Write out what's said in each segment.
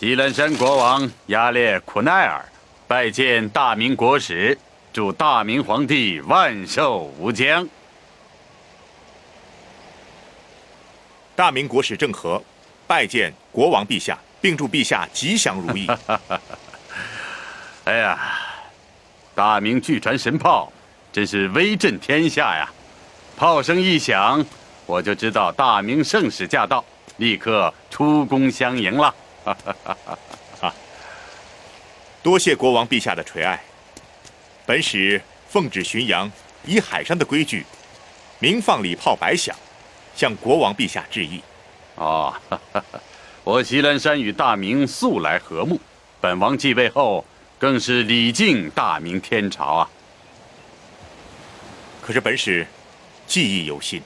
吉兰山国王亚列库奈尔拜见大明国使，祝大明皇帝万寿无疆。大明国使郑和拜见国王陛下，并祝陛下吉祥如意。哎呀，大明巨船神炮真是威震天下呀！炮声一响，我就知道大明圣使驾到，立刻出宫相迎了。多谢国王陛下的垂爱。本使奉旨巡洋，依海上的规矩，鸣放礼炮百响，向国王陛下致意。哦，我锡兰山与大明素来和睦，本王继位后更是礼敬大明天朝啊。可是本使记忆犹新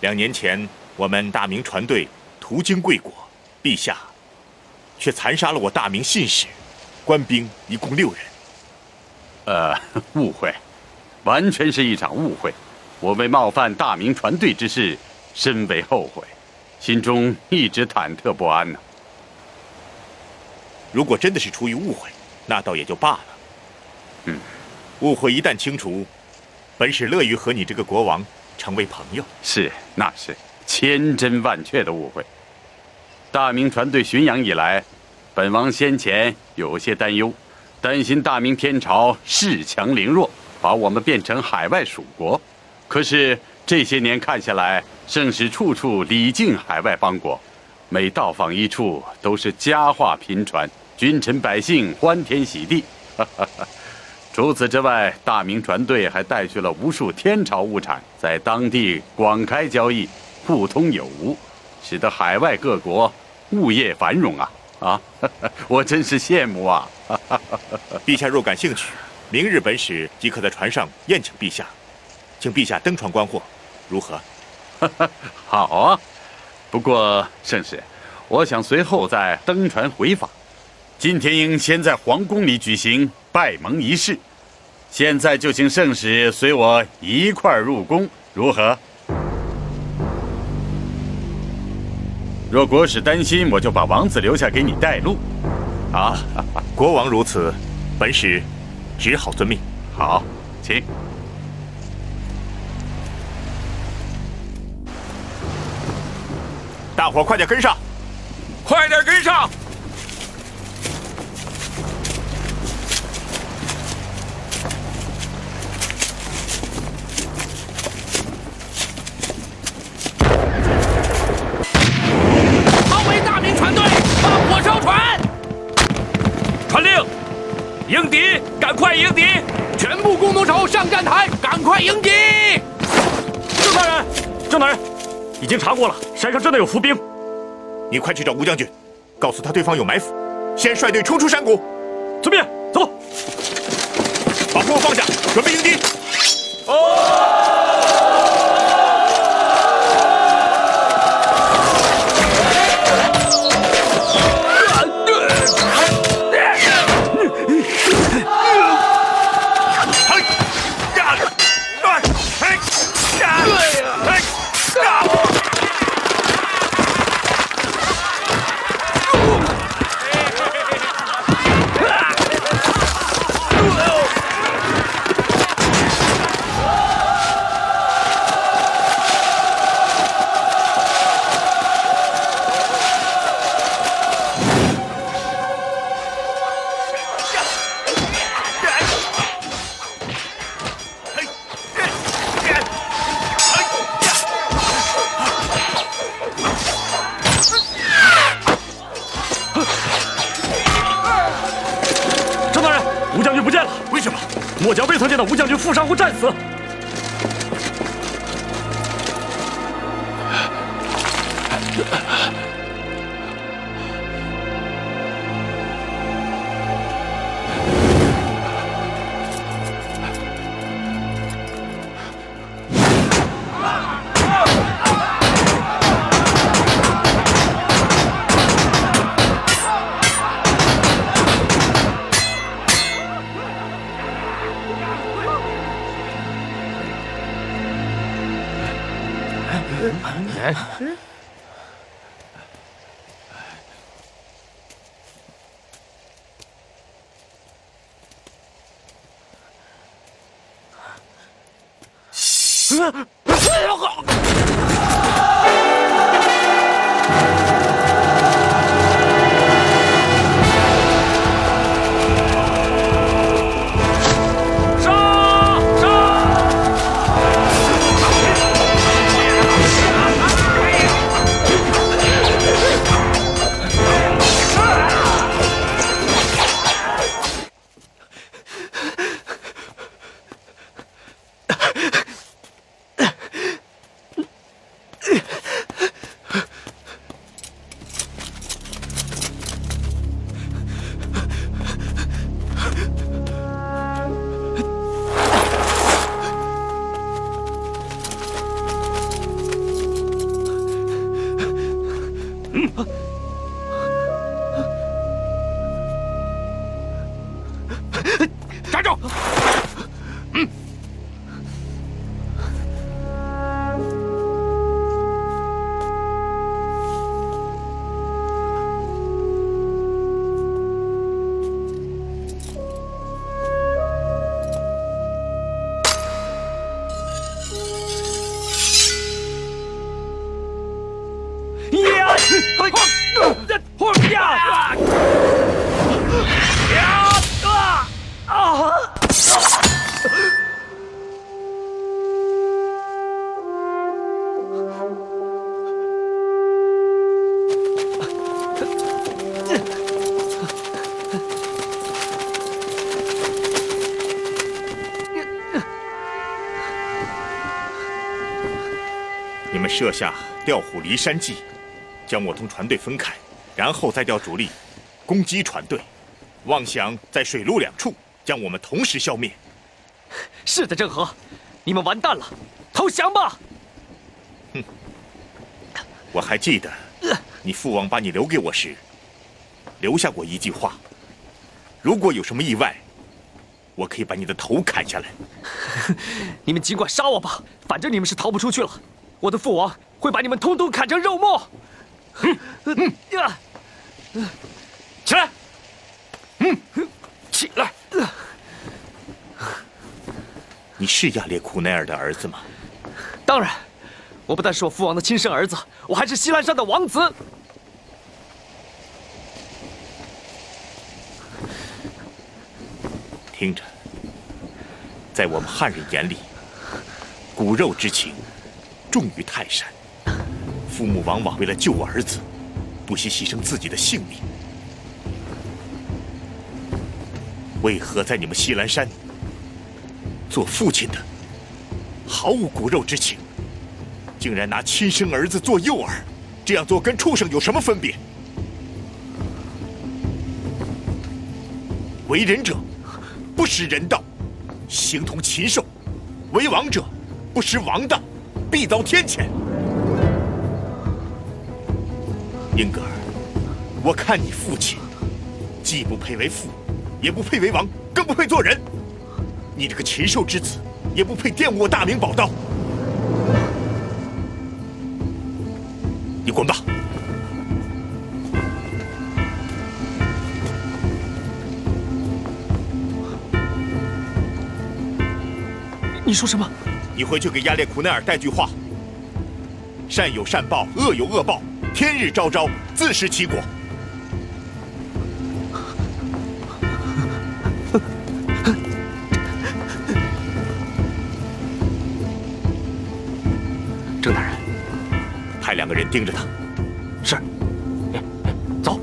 ，2年前我们大明船队途经贵国，陛下却残杀了我大明信使，官兵一共6人。误会，完全是一场误会。我为冒犯大明船队之事，深为后悔，心中一直忐忑不安呢。如果真的是出于误会，那倒也就罢了。误会一旦清除，本使乐于和你这个国王成为朋友。是，那是千真万确的误会。大明船队巡洋以来，本王先前有些担忧，担心大明天朝恃强凌弱，把我们变成海外属国。可是这些年看下来，圣使处处礼敬海外邦国，每到访一处都是佳话频传，君臣百姓欢天喜地。除此之外，大明船队还带去了无数天朝物产，在当地广开交易，互通有无，使得海外各国物业繁荣啊！我真是羡慕啊！陛下若感兴趣，明日本使即可在船上宴请陛下，请陛下登船观货，如何？好啊！不过圣使，我想随后再登船回访。今天应先在皇宫里举行拜盟仪式，现在就请圣使随我一块儿入宫，如何？若国使担心，我就把王子留下给你带路。国王如此，本使只好遵命。好，请。大伙快点跟上！快点跟上！包围大明船队，放火烧船！传令，迎敌，赶快迎敌！全部弓弩手上战台，赶快迎敌！郑大人，已经查过了，山上真的有伏兵。你快去找吴将军，告诉他对方有埋伏，先率队冲出山谷。遵命，走。把货放下，准备迎敌。末将未曾见到吴将军负伤或战死。站住！你们设下调虎离山计，将我同船队分开，然后再调主力攻击船队，妄想在水陆两处将我们同时消灭。是的，郑和，你们完蛋了，投降吧！哼，我还记得你父王把你留给我时，留下过一句话：如果有什么意外，我可以把你的头砍下来。你们尽管杀我吧，反正你们是逃不出去了。我的父王会把你们统统砍成肉末。起来！起来！你是亚列库奈尔的儿子吗？当然，我不但是我父王的亲生儿子，我还是西兰山的王子。听着，在我们汉人眼里，骨肉之情重于泰山。父母往往为了救儿子，不惜牺牲自己的性命。为何在你们西兰山，做父亲的毫无骨肉之情，竟然拿亲生儿子做诱饵？这样做跟畜生有什么分别？为人者不识人道，形同禽兽；为王者不识王道，必遭天谴。英格尔，我看你父亲既不配为父，也不配为王，更不配做人。你这个禽兽之子，也不配玷污我大明宝刀。你滚吧！你说什么？你回去给亚列库奈尔带句话：善有善报，恶有恶报，天日昭昭，自食其果。郑大人，派2个人盯着他。是。走。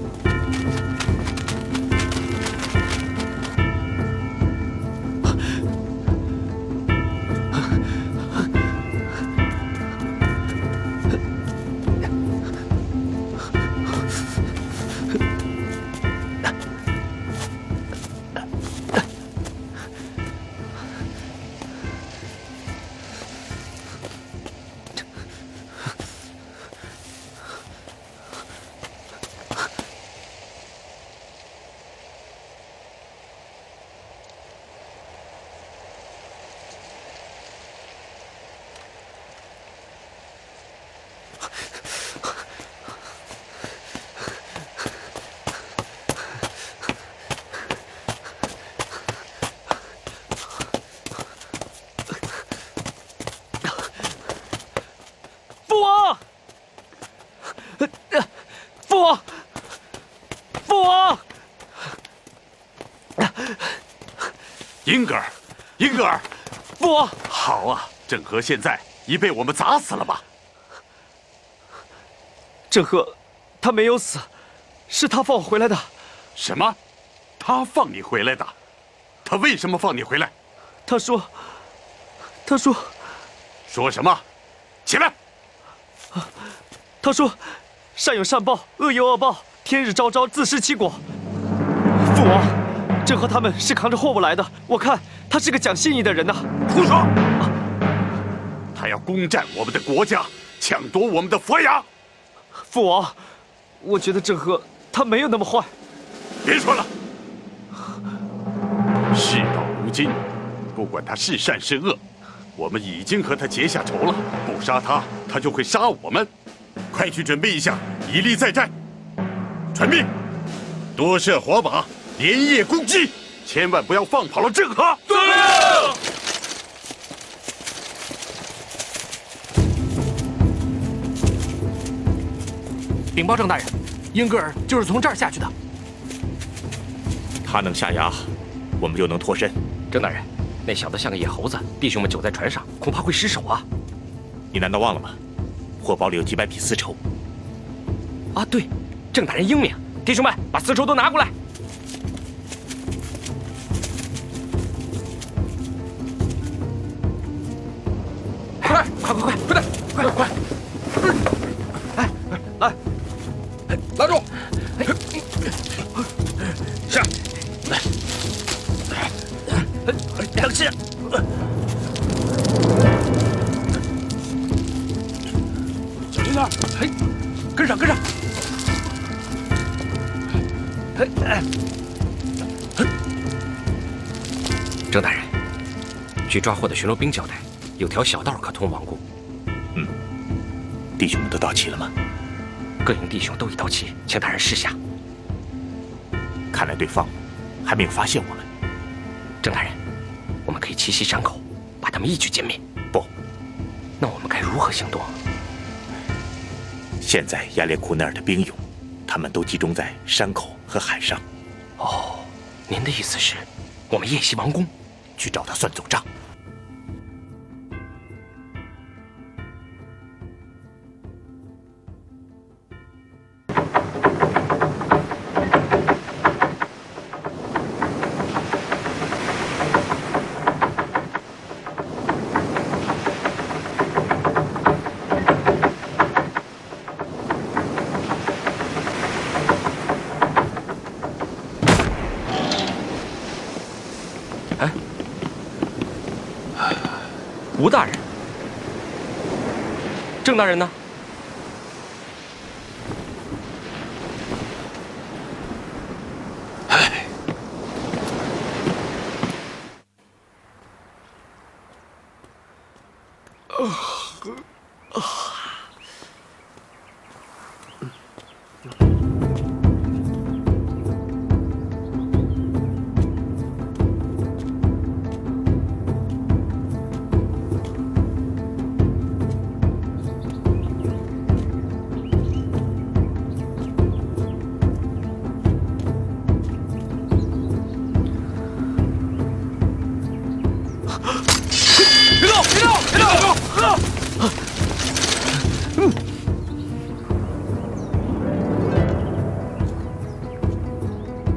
英格尔，英格尔，父王，好啊！郑和现在已被我们砸死了吧？郑和，他没有死，是他放我回来的。什么？他放你回来的？他为什么放你回来？他说，说什么？起来！他说，善有善报，恶有恶报，天日昭昭，自食其果。父王，郑和他们是扛着货物来的，我看他是个讲信义的人呐。胡说！他要攻占我们的国家，抢夺我们的佛牙。父王，我觉得郑和他没有那么坏。别说了。事到如今，不管他是善是恶，我们已经和他结下仇了。不杀他，他就会杀我们。快去准备一下，以利再战。传命，多设火把，连夜攻击，千万不要放跑了郑和。对。禀报郑大人，英格尔就是从这儿下去的。他能下崖，我们就能脱身。郑大人，那小子像个野猴子，弟兄们久在船上，恐怕会失手啊！你难道忘了吗？货包里有几百匹丝绸。啊，对，郑大人英明，弟兄们把丝绸都拿过来。快点，快！来，拉住！下！等下！小心点！嘿，跟上！郑大人，据抓获的巡逻兵交代，有条小道可通王宫。弟兄们都到齐了吗？各营弟兄都已到齐，请大人示下。看来对方还没有发现我们。郑大人，我们可以奇袭山口，把他们一举歼灭。不，那我们该如何行动？现在亚列库那儿的兵勇，他们都集中在山口和海上。哦，您的意思是，我们夜袭王宫，去找他算总账。吴大人，郑大人呢？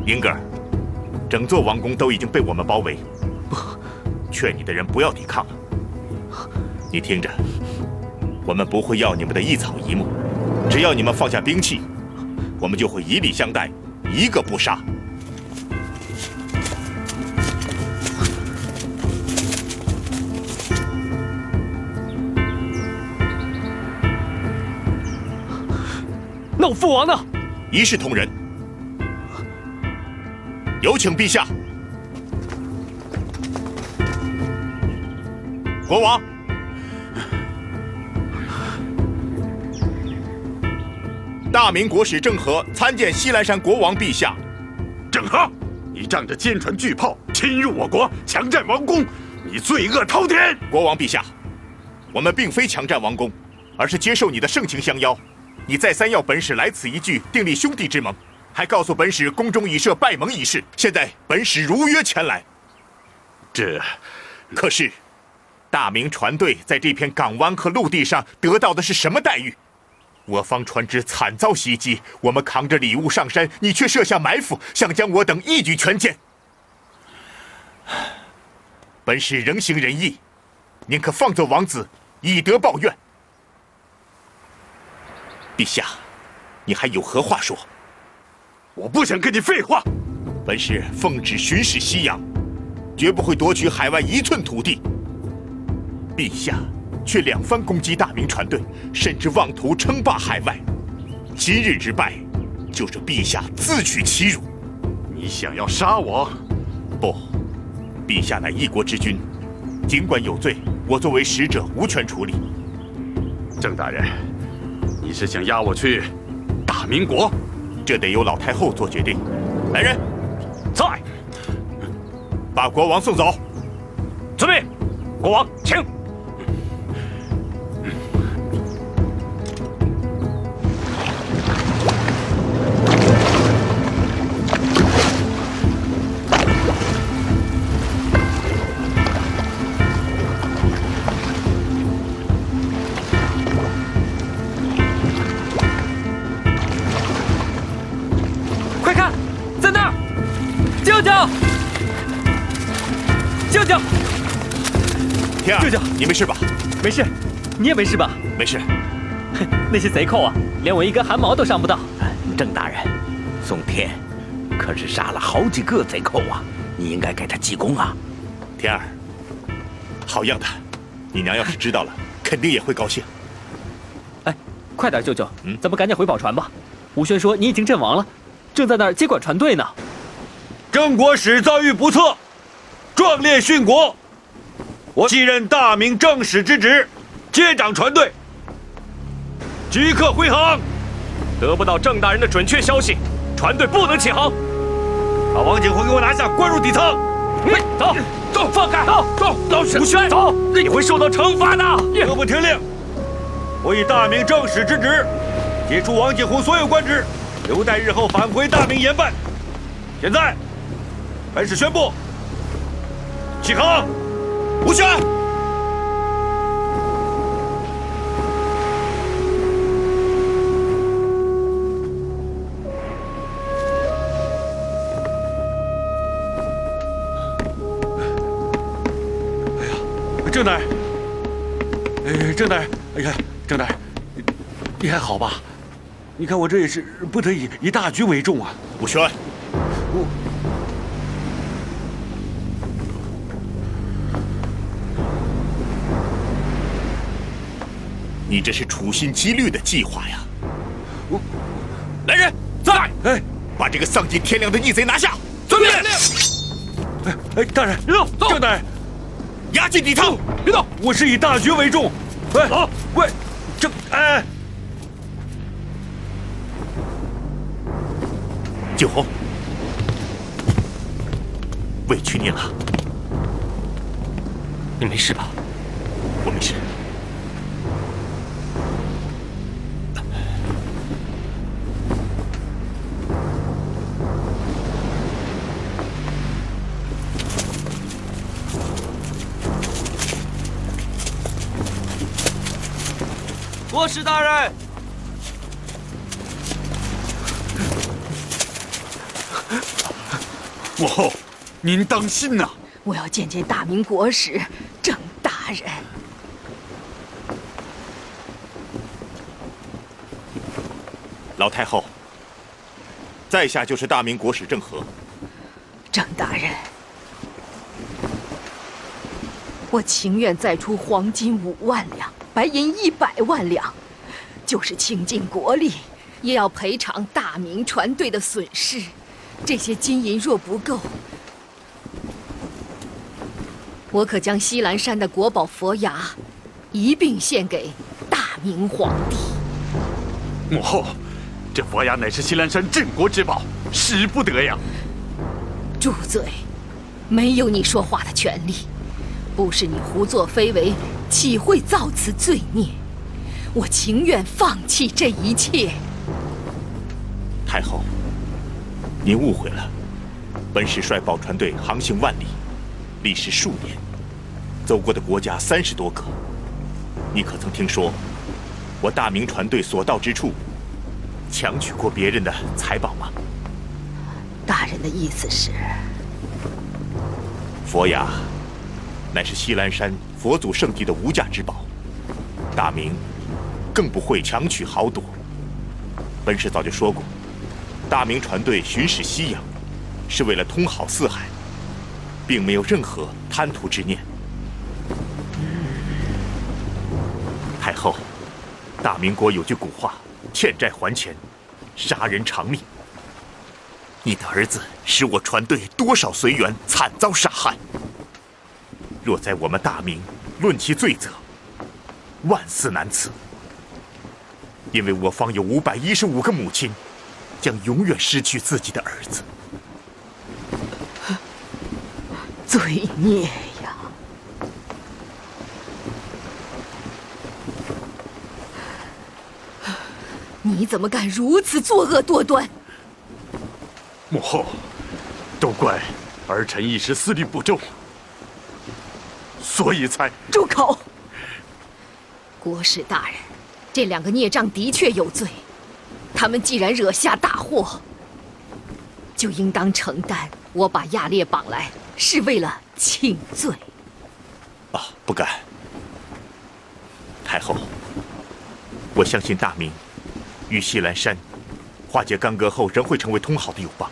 英格尔，整座王宫都已经被我们包围，劝你的人不要抵抗了。你听着，我们不会要你们的一草一木，只要你们放下兵器，我们就会以礼相待，一个不杀。那我父王呢？一视同仁。有请陛下。国王，大明国使郑和参见西来山国王陛下。郑和，你仗着坚船巨炮侵入我国，强占王宫，你罪恶滔天！国王陛下，我们并非强占王宫，而是接受你的盛情相邀。你再三要本使来此一聚，订立兄弟之盟，还告诉本使宫中已设拜盟仪式。现在本使如约前来。可是，大明船队在这片港湾和陆地上得到的是什么待遇？我方船只惨遭袭击，我们扛着礼物上山，你却设下埋伏，想将我等一举全歼。本使仍行仁义，宁可放走王子，以德报怨。陛下，你还有何话说？我不想跟你废话。本使奉旨巡视西洋，绝不会夺取海外一寸土地。陛下却两番攻击大明船队，甚至妄图称霸海外。今日之败，就是陛下自取其辱。你想要杀我？不，陛下乃一国之君，尽管有罪，我作为使者无权处理。郑大人，你是想押我去大明国？这得由老太后做决定。来人，在，把国王送走。遵命，国王请。快看，在那儿，舅舅，舅舅，天儿，舅舅，你没事吧？没事，你也没事吧？没事。那些贼寇啊，连我一根汗毛都伤不到。郑大人，宋天可是杀了好几个贼寇啊，你应该给他记功啊。天儿，好样的！你娘要是知道了，肯定也会高兴。哎，快点，舅舅，咱们赶紧回宝船吧。吴轩说你已经阵亡了，正在那儿接管船队呢。郑国使遭遇不测，壮烈殉国。我继任大明正使之职，接掌船队，即刻回航。得不到郑大人的准确消息，船队不能起航。把王景辉给我拿下，关入底舱。走，走，放开，走，老沈，吴轩，走，你会受到惩罚的。各部听令，我以大明正使之职，解除王景洪所有官职，留待日后返回大明严办。现在，本使宣布，起航。吴轩，郑大人，郑大人，哎呀，郑大人，你还好吧？你看我这也是不得已，以大局为重啊。吴轩，你这是处心积虑的计划呀！来人，在！哎，把这个丧尽天良的逆贼拿下！遵命。哎，大人，别动，郑大人，押进底舱。别动，我是以大局为重。喂，走，喂，郑，哎，景洪，委屈您了。你没事吧？我没事。国使大人，母后，您当心呐！我要见见大明国使郑大人。老太后，在下就是大明国使郑和。郑大人，我情愿再出黄金5万两，白银100万两，就是倾尽国力，也要赔偿大明船队的损失。这些金银若不够，我可将西兰山的国宝佛牙一并献给大明皇帝。母后，这佛牙乃是西兰山镇国之宝，使不得呀！住嘴！没有你说话的权利。不是你胡作非为，岂会造此罪孽？我情愿放弃这一切。太后，您误会了，本使率宝船队航行万里，历时数年，走过的国家30多个。你可曾听说我大明船队所到之处，强取过别人的财宝吗？大人的意思是，佛牙乃是西兰山佛祖圣地的无价之宝，大明更不会强取豪夺。本使早就说过，大明船队巡视西洋，是为了通好四海，并没有任何贪图之念。太后，大明国有句古话，欠债还钱，杀人偿命。你的儿子使我船队多少随员惨遭杀害。若在我们大明论其罪责，万死难辞。因为我方有515个母亲，将永远失去自己的儿子。罪孽呀！你怎么敢如此作恶多端？母后，都怪儿臣一时思虑不周，所以才……住口！国使大人，这2个孽障的确有罪，他们既然惹下大祸，就应当承担。我把亚烈绑来，是为了请罪。啊，不敢。太后，我相信大明与西兰山化解干戈后，仍会成为通好的友邦。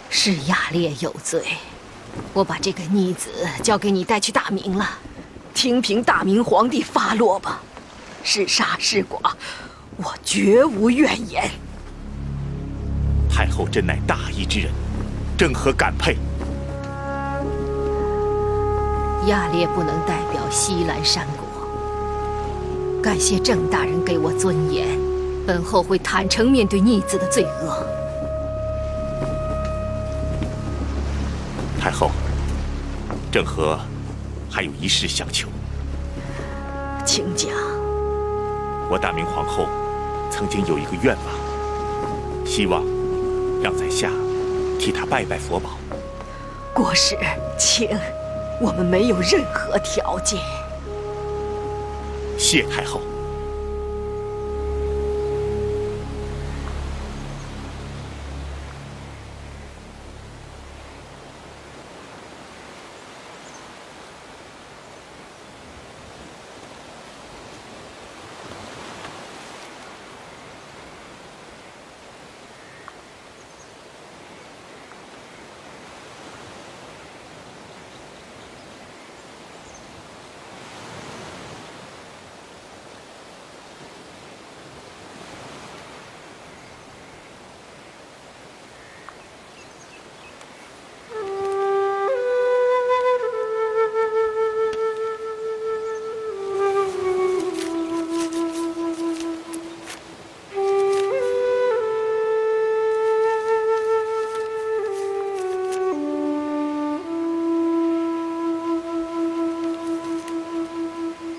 是亚烈有罪，我把这个逆子交给你带去大明了，听凭大明皇帝发落吧。是杀是剐，我绝无怨言。太后真乃大义之人，正合感佩。亚烈不能代表西兰山国，感谢郑大人给我尊严，本后会坦诚面对逆子的罪恶。太后，郑和还有一事相求。请讲。我大明皇后曾经有一个愿望，希望让在下替她拜拜佛宝。国使，请，我们没有任何条件。谢太后。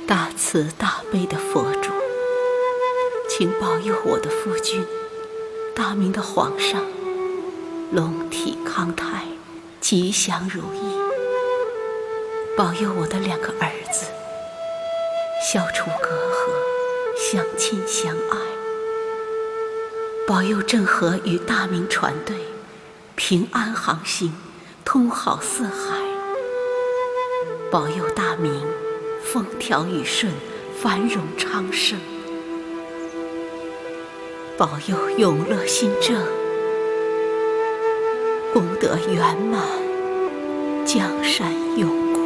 大慈大悲的佛主，请保佑我的夫君，大明的皇上，龙体康泰，吉祥如意。保佑我的2个儿子，消除隔阂，相亲相爱。保佑郑和与大明船队平安航行，通好四海。保佑大明风调雨顺，繁荣昌盛。保佑永乐新政，功德圆满，江山永固。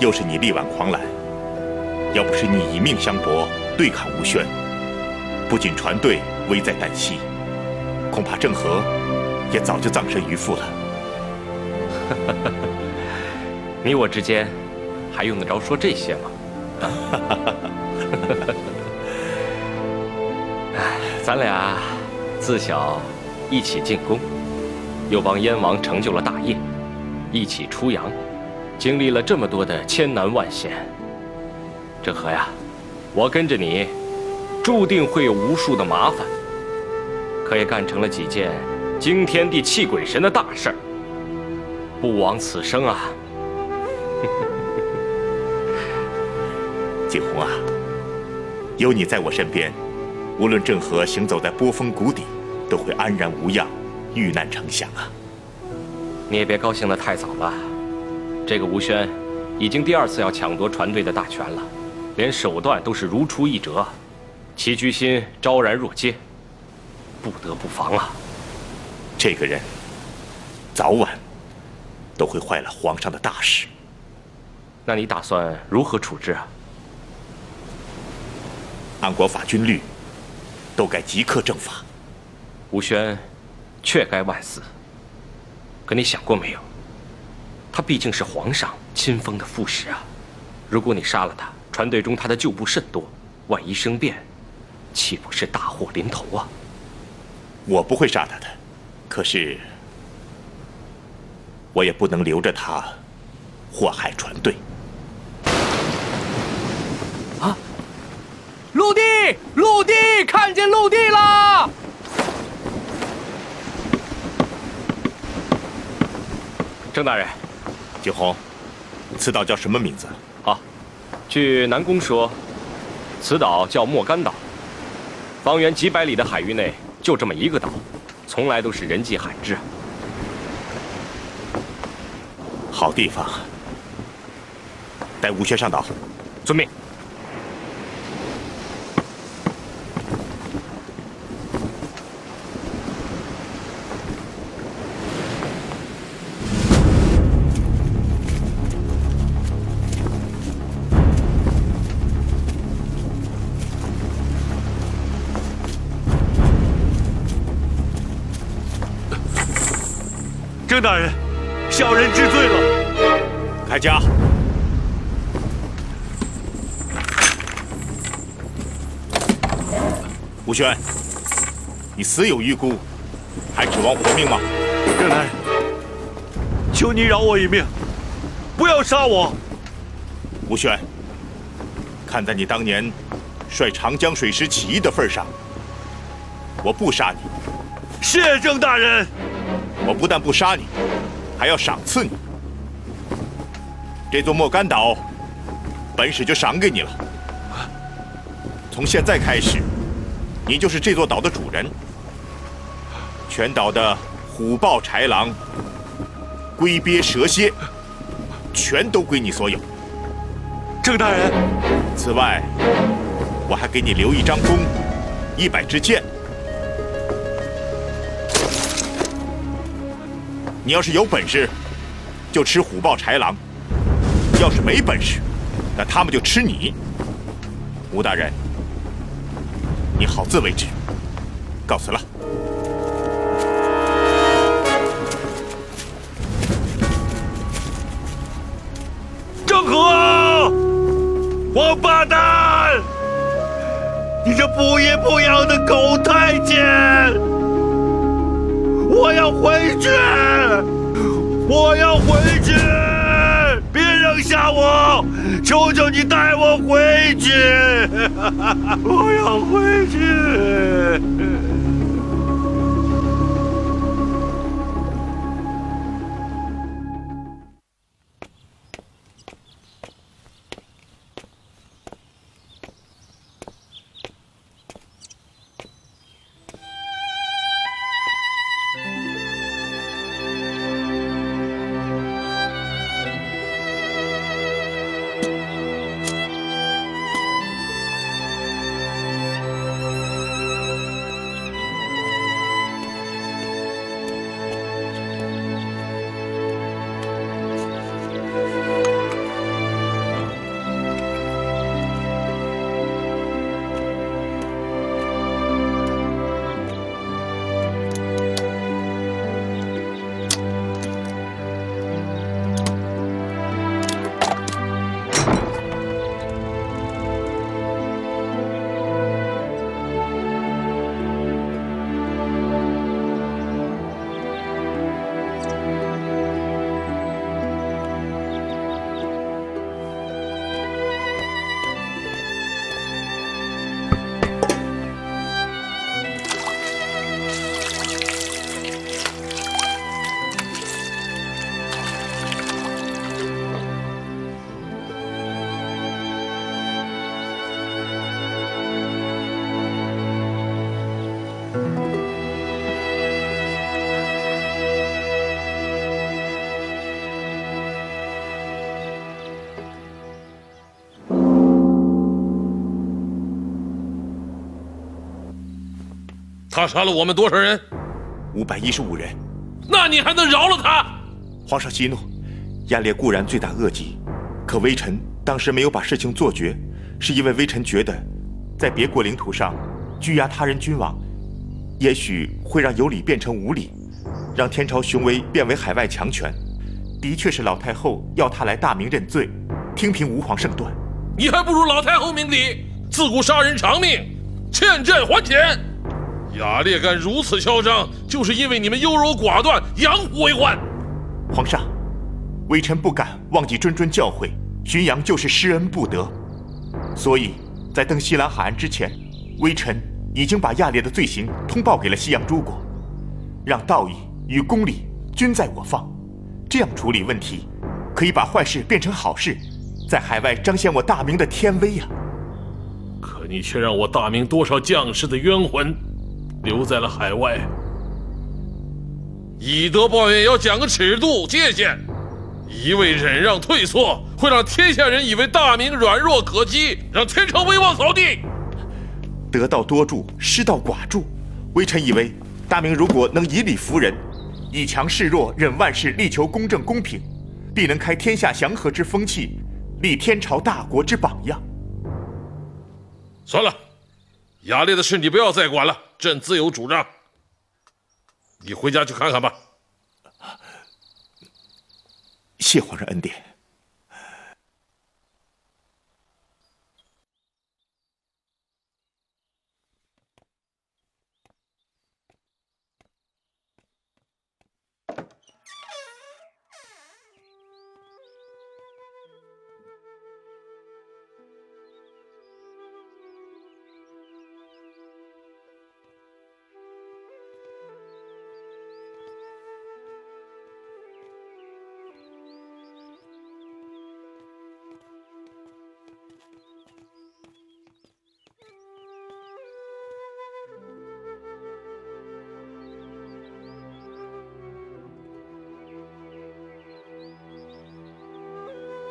又是你力挽狂澜。要不是你以命相搏，对抗吴宣，不仅船队危在旦夕，恐怕郑和也早就葬身鱼腹了。你我之间还用得着说这些吗？咱俩自小一起进宫，又帮燕王成就了大业，一起出洋，经历了这么多的千难万险。郑和呀，我跟着你，注定会有无数的麻烦，可也干成了几件惊天地泣鬼神的大事儿，不枉此生啊！景洪啊，有你在我身边，无论郑和行走在波峰谷底，都会安然无恙，遇难成祥啊！你也别高兴得太早了，这个吴宣已经第2次要抢夺船队的大权了，连手段都是如出一辙，棋局心昭然若揭，不得不防啊！这个人早晚都会坏了皇上的大事。那你打算如何处置啊？按国法军律，都该即刻正法。吴宣确该万死。可你想过没有？他毕竟是皇上亲封的副使啊！如果你杀了他，船队中他的旧部甚多，万一生变，岂不是大祸临头啊？我不会杀他的，可是我也不能留着他祸害船队。啊！陆地，陆地，看见陆地啦！郑大人，景洪，此岛叫什么名字？啊，据南宫说，此岛叫莫干岛，方圆几百里的海域内就这么一个岛，从来都是人迹罕至。好地方，带吴宣上岛。遵命。郑大人，小人知罪了。开枷。吴宣，你死有余辜，还指望活命吗？郑大人，求你饶我一命，不要杀我。吴宣，看在你当年率长江水师起义的份上，我不杀你。谢郑大人。我不但不杀你，还要赏赐你。这座莫干岛，本使就赏给你了。从现在开始，你就是这座岛的主人。全岛的虎豹豺狼、龟鳖蛇蝎，全都归你所有。郑大人，此外，我还给你留1张弓，100支箭。你要是有本事，就吃虎豹豺狼；要是没本事，那他们就吃你。吴大人，你好自为之。告辞了。郑和，王八蛋！你这不依不饶的狗太监！我要回去！我要回去！别扔下我！求求你带我回去！我要回去！他杀了我们多少人？515人。那你还能饶了他？皇上息怒，亚烈固然罪大恶极，可微臣当时没有把事情做绝，是因为微臣觉得，在别国领土上拘押他人君王，也许会让有理变成无理，让天朝雄威变为海外强权。的确是老太后要他来大明认罪，听凭吾皇圣断。你还不如老太后明理，自古杀人偿命，欠债还钱。亚烈敢如此嚣张，就是因为你们优柔寡断，养虎为患。皇上，微臣不敢忘记谆谆教诲，浔阳就是施恩不得，所以在登西兰海岸之前，微臣已经把亚烈的罪行通报给了西洋诸国，让道义与公理均在我方。这样处理问题，可以把坏事变成好事，在海外彰显我大明的天威呀。可你却让我大明多少将士的冤魂留在了海外。以德报怨要讲个尺度界限，一味忍让退缩，会让天下人以为大明软弱可击，让天朝威望扫地。得道多助，失道寡助。微臣以为，大明如果能以理服人，以强示弱，忍万事，力求公正公平，必能开天下祥和之风气，立天朝大国之榜样。算了，亚烈的事你不要再管了，朕自有主张。你回家去看看吧。谢皇上恩典。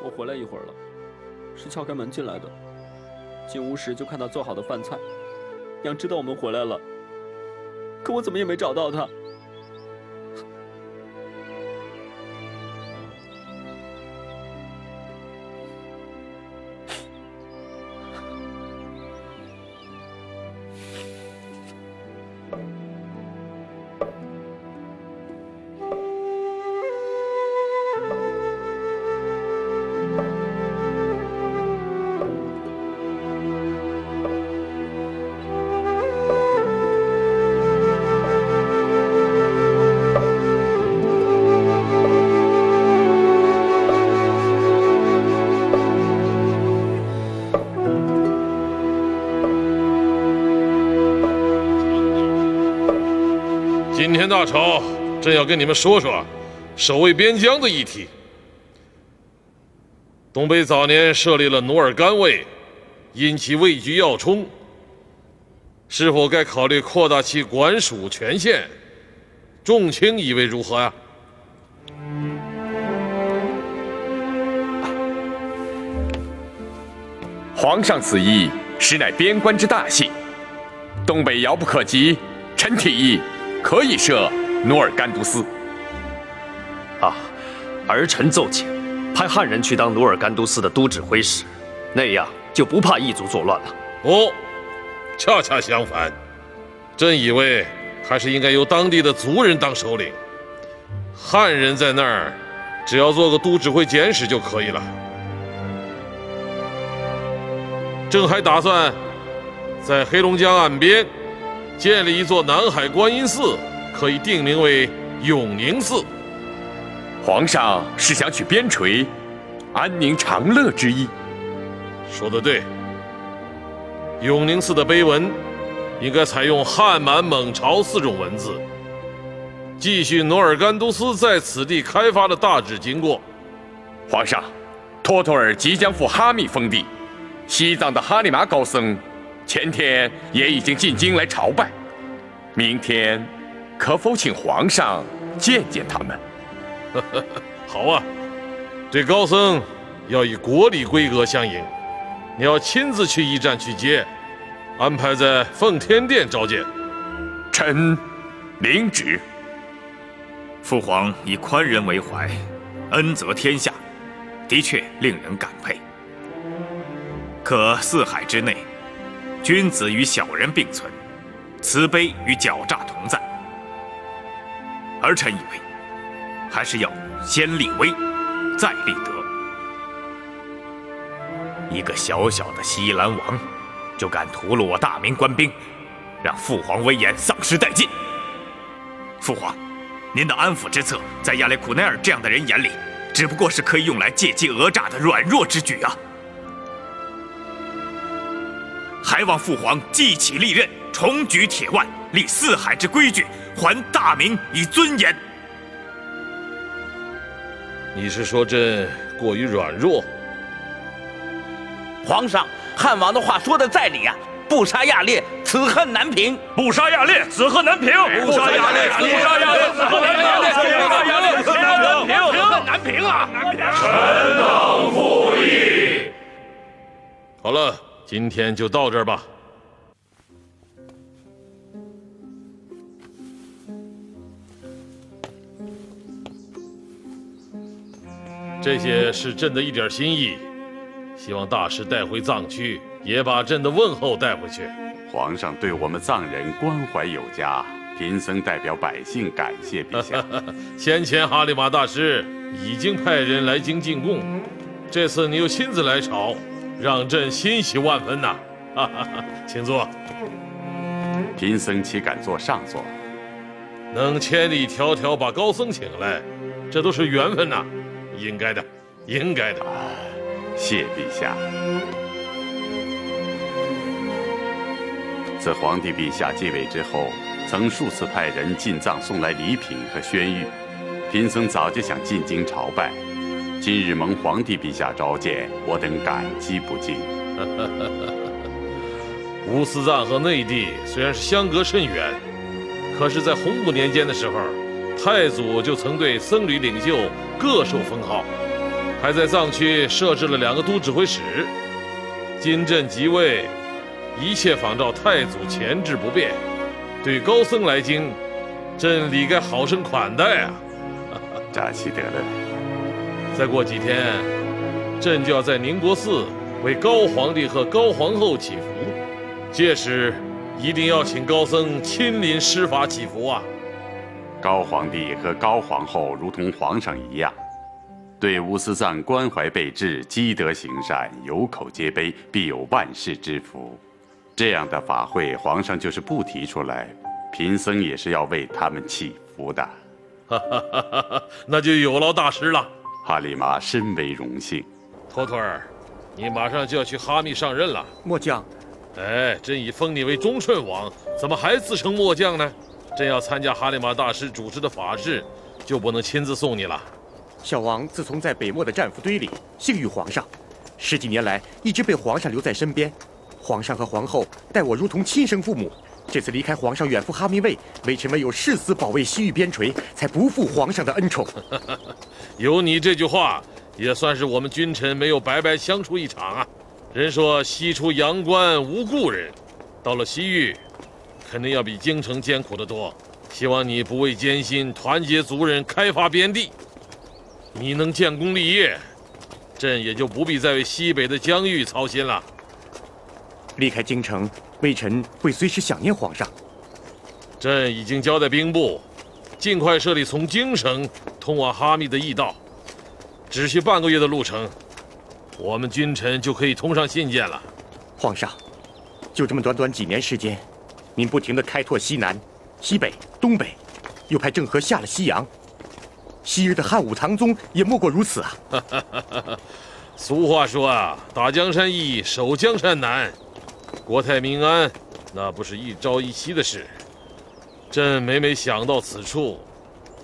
我回来一会儿了，是敲开门进来的。进屋时就看到做好的饭菜，娘知道我们回来了，可我怎么也没找到她。今天大朝朕要跟你们说说守卫边疆的议题。东北早年设立了努尔干卫，因其位居要冲，是否该考虑扩大其管属权限？众卿以为如何呀？皇上此意，实乃边关之大幸。东北遥不可及，臣提议可以设努尔干都司。啊，儿臣奏请，派汉人去当努尔干都司的都指挥使，那样就不怕异族作乱了。哦，恰恰相反，朕以为还是应该由当地的族人当首领，汉人在那儿，只要做个都指挥简使就可以了。朕还打算在黑龙江岸边建立一座南海观音寺，可以定名为永宁寺。皇上是想取边陲，安宁长乐之意。说得对，永宁寺的碑文应该采用汉满蒙朝4种文字，继续努尔干都司在此地开发的大致经过。皇上，托托尔即将赴哈密封地，西藏的哈里玛高僧前天也已经进京来朝拜，明天可否请皇上见见他们？好啊，这高僧要以国礼规格相迎，你要亲自去驿站去接，安排在奉天殿召见。臣领旨。父皇以宽仁为怀，恩泽天下，的确令人感佩。可四海之内，君子与小人并存，慈悲与狡诈同在。儿臣以为，还是要先立威，再立德。一个小小的西兰王，就敢屠戮我大明官兵，让父皇威严丧失殆尽。父皇，您的安抚之策，在亚雷库奈尔这样的人眼里，只不过是可以用来借机讹诈的软弱之举啊！还望父皇记起利刃，重举铁腕，立四海之规矩，还大明以尊严。你是说朕过于软弱？皇上，汉王的话说的在理啊！不杀亚烈，此恨难平；不杀亚烈，此恨难平；不杀亚烈，不杀亚烈，此恨难平；不杀亚烈，此恨难平，此恨难平啊！臣等附议。好了，今天就到这儿吧。这些是朕的一点心意，希望大师带回藏区，也把朕的问候带回去。皇上对我们藏人关怀有加，贫僧代表百姓感谢陛下。先前哈里马大师已经派人来京进贡，这次你又亲自来朝，让朕欣喜万分呐！请坐。贫僧岂敢坐上座？能千里迢迢把高僧请来，这都是缘分呐，应该的，应该的。谢陛下。自皇帝陛下继位之后，曾数次派人进藏送来礼品和宣谕，贫僧早就想进京朝拜，今日蒙皇帝陛下召见，我等感激不尽。乌斯藏和内地虽然是相隔甚远，可是，在洪武年间的时候，太祖就曾对僧侣领袖各授封号，还在藏区设置了2个都指挥使。今朕即位，一切仿照太祖前制不变。对高僧来京，朕理该好生款待啊！扎西德勒。再过几天，朕就要在宁国寺为高皇帝和高皇后祈福，届时一定要请高僧亲临施法祈福啊！高皇帝和高皇后如同皇上一样，对乌斯藏关怀备至，积德行善，有口皆碑，必有万世之福。这样的法会，皇上就是不提出来，贫僧也是要为他们祈福的。那就有劳大师了。哈里麻深为荣幸。托托儿，你马上就要去哈密上任了。末将，哎，朕已封你为忠顺王，怎么还自称末将呢？朕要参加哈里麻大师主持的法事，就不能亲自送你了。小王自从在北漠的战俘堆里幸遇皇上，10几年来一直被皇上留在身边。皇上和皇后待我如同亲生父母。这次离开皇上远赴哈密卫，微臣唯有誓死保卫西域边陲，才不负皇上的恩宠。有你这句话，也算是我们君臣没有白白相处一场啊。人说西出阳关无故人，到了西域，肯定要比京城艰苦得多。希望你不畏艰辛，团结族人，开发边地。你能建功立业，朕也就不必再为西北的疆域操心了。离开京城，微臣会随时想念皇上。朕已经交代兵部，尽快设立从京城通往哈密的驿道，只需半个月的路程，我们君臣就可以通上信件了。皇上，就这么短短几年时间，您不停地开拓西南、西北、东北，又派郑和下了西洋，昔日的汉武唐宗也莫过如此啊！俗话说啊，打江山易，守江山难。国泰民安，那不是一朝一夕的事。朕每每想到此处，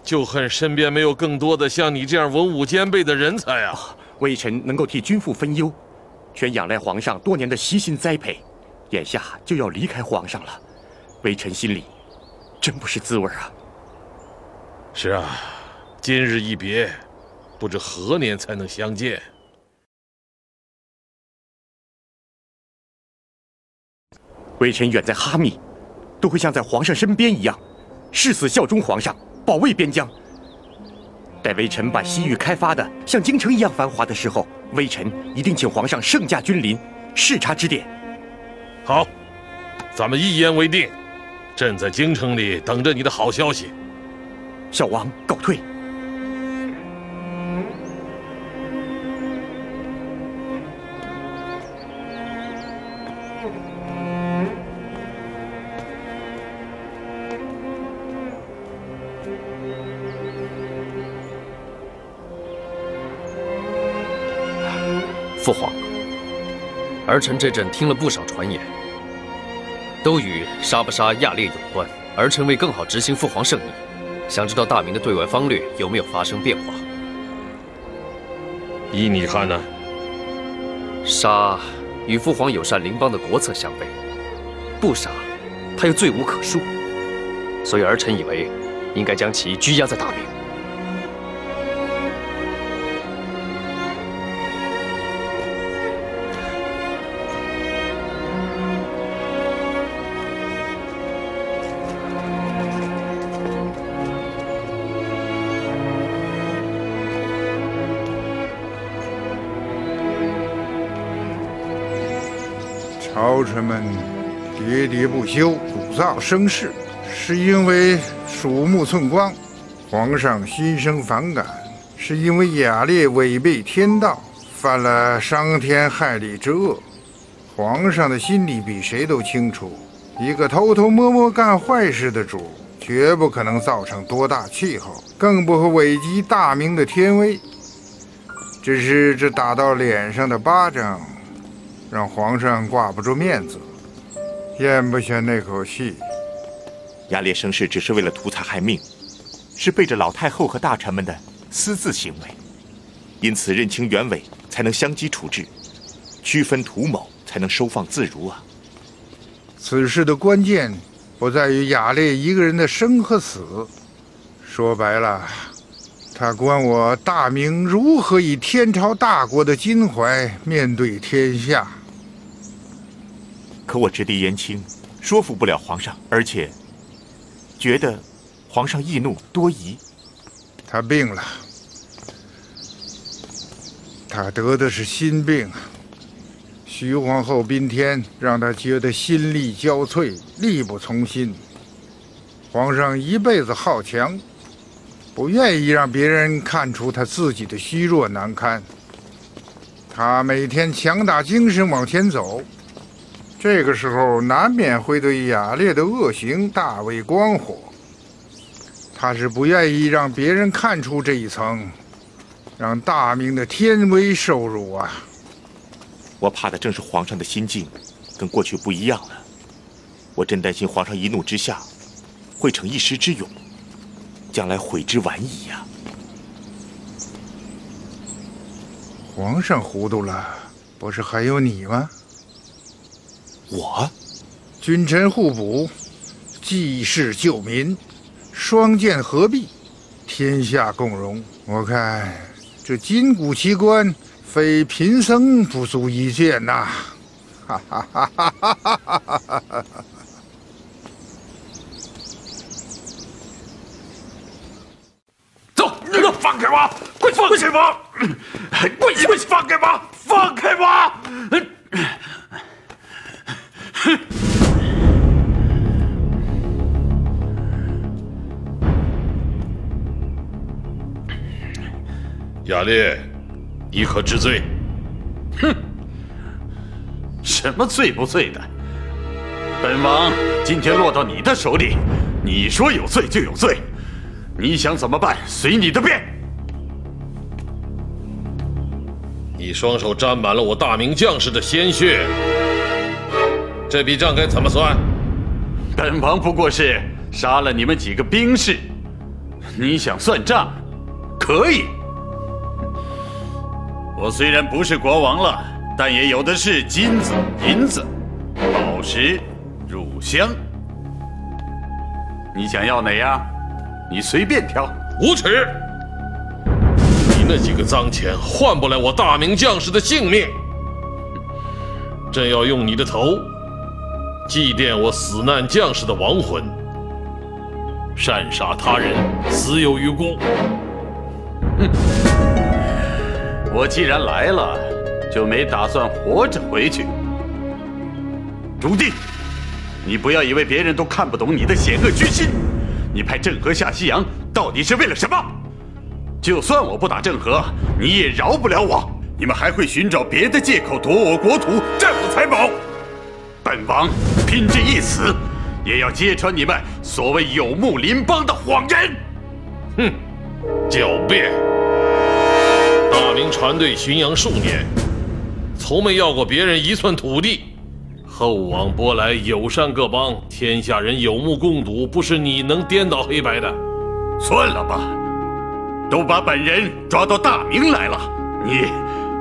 就恨身边没有更多的像你这样文武兼备的人才啊！微臣能够替君父分忧，全仰赖皇上多年的悉心栽培。眼下就要离开皇上了，微臣心里真不是滋味啊！是啊，今日一别，不知何年才能相见。微臣远在哈密，都会像在皇上身边一样，誓死效忠皇上，保卫边疆。待微臣把西域开发的像京城一样繁华的时候，微臣一定请皇上圣驾君临，视察指点。好，咱们一言为定。朕在京城里等着你的好消息。小王告退。父皇，儿臣这阵听了不少传言，都与杀不杀亚烈有关。儿臣为更好执行父皇圣意，想知道大明的对外方略有没有发生变化。依你看呢？杀与父皇友善邻邦的国策相悖，不杀他又罪无可恕，所以儿臣以为应该将其拘押在大明。朝臣们喋喋不休，鼓噪声势，是因为鼠目寸光，皇上心生反感，是因为雅烈违背天道，犯了伤天害理之恶。皇上的心里比谁都清楚，一个偷偷摸摸干坏事的主，绝不可能造成多大气候，更不会危及大明的天威。只是这打到脸上的巴掌，让皇上挂不住面子，咽不下那口气。雅烈生事只是为了图财害命，是背着老太后和大臣们的私自行为，因此认清原委，才能相机处置，区分图谋，才能收放自如啊。此事的关键不在于雅烈一个人的生和死，说白了，他关我大明如何以天朝大国的襟怀面对天下。可我直隶言轻，说服不了皇上，而且觉得皇上易怒多疑。他病了，他得的是心病。徐皇后宾天，让他觉得心力交瘁，力不从心。皇上一辈子好强，不愿意让别人看出他自己的虚弱难堪。他每天强打精神往前走，这个时候难免会对雅烈的恶行大为光火。他是不愿意让别人看出这一层，让大明的天威受辱啊。我怕的正是皇上的心境跟过去不一样了。我真担心皇上一怒之下会逞一时之勇，将来悔之晚矣呀。皇上糊涂了，不是还有你吗？我，君臣互补，济世救民，双剑合璧，天下共荣。我看这金谷奇观，非贫僧不足一见呐！哈哈哈哈哈哈哈哈！走，放开我！快放开我！跪下！放开我！放开我！雅烈，你可知罪？哼，什么罪不罪的？本王今天落到你的手里，你说有罪就有罪，你想怎么办随你的便。你双手沾满了我大明将士的鲜血，这笔账该怎么算？本王不过是杀了你们几个兵士，你想算账，可以。我虽然不是国王了，但也有的是金子、银子、宝石、乳香。你想要哪样？你随便挑。无耻！你那几个脏钱换不来我大明将士的性命。朕要用你的头，祭奠我死难将士的亡魂，擅杀他人，死有余辜。我既然来了，就没打算活着回去。朱棣，你不要以为别人都看不懂你的险恶居心。你派郑和下西洋，到底是为了什么？就算我不打郑和，你也饶不了我。你们还会寻找别的借口夺我国土、占我财宝。本王拼这一死，也要揭穿你们所谓有木邻邦的谎言。哼，狡辩！大明船队巡洋数年，从没要过别人一寸土地。厚往薄来，友善各邦，天下人有目共睹，不是你能颠倒黑白的。算了吧，都把本人抓到大明来了，你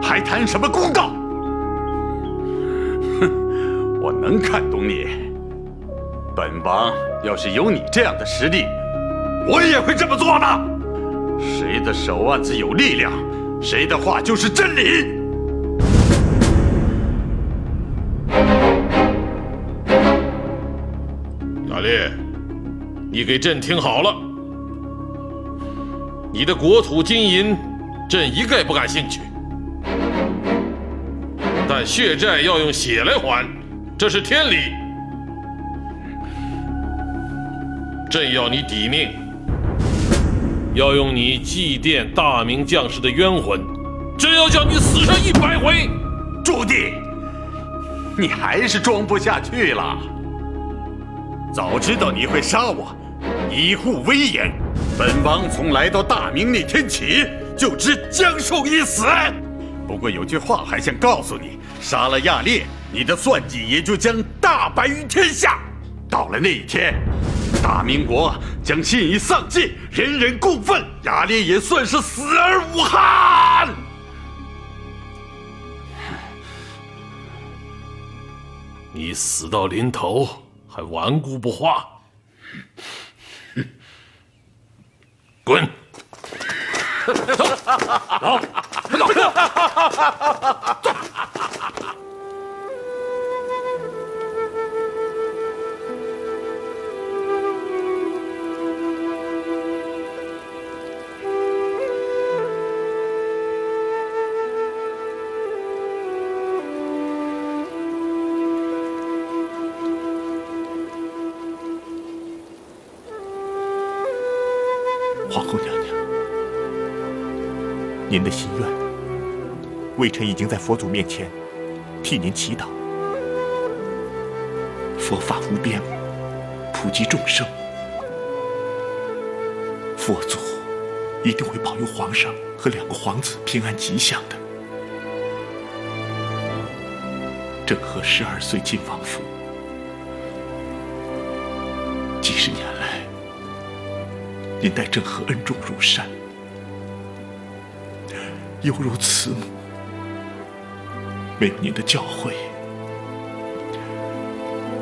还谈什么公道？哼，我能看懂你。本王要是有你这样的实力，我也会这么做的。谁的手腕子有力量，谁的话就是真理。雅烈，你给朕听好了，你的国土金银，朕一概不感兴趣，但血债要用血来还，这是天理。朕要你抵命，要用你祭奠大明将士的冤魂，朕要叫你死上100回。朱棣，你还是装不下去了。早知道你会杀我，以护威严，本王从来到大明那天起就知将受一死。不过有句话还想告诉你，杀了亚烈，你的算计也就将大白于天下。到了那一天，大明国将信以丧祭，人人共愤，亚烈也算是死而无憾。你死到临头还顽固不化，滚！走，快走！走！皇后娘娘，您的心愿，微臣已经在佛祖面前替您祈祷。佛法无边，普及众生，佛祖一定会保佑皇上和2个皇子平安吉祥的。郑和12岁进王府，几十年来，您待郑和恩重如山，犹如慈母。没有您的教诲，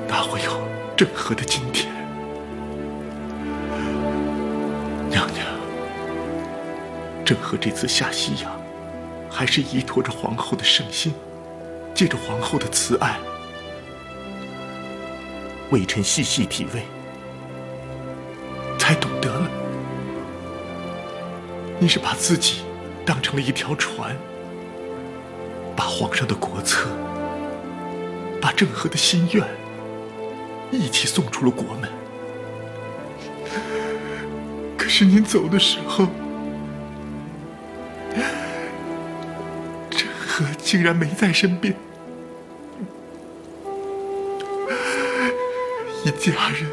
哪会有郑和的今天？娘娘，郑和这次下西洋，还是依托着皇后的圣心，借着皇后的慈爱，微臣细细体味，才懂得了，你是把自己当成了一条船，把皇上的国策，把郑和的心愿一起送出了国门。可是您走的时候，郑和竟然没在身边，一家人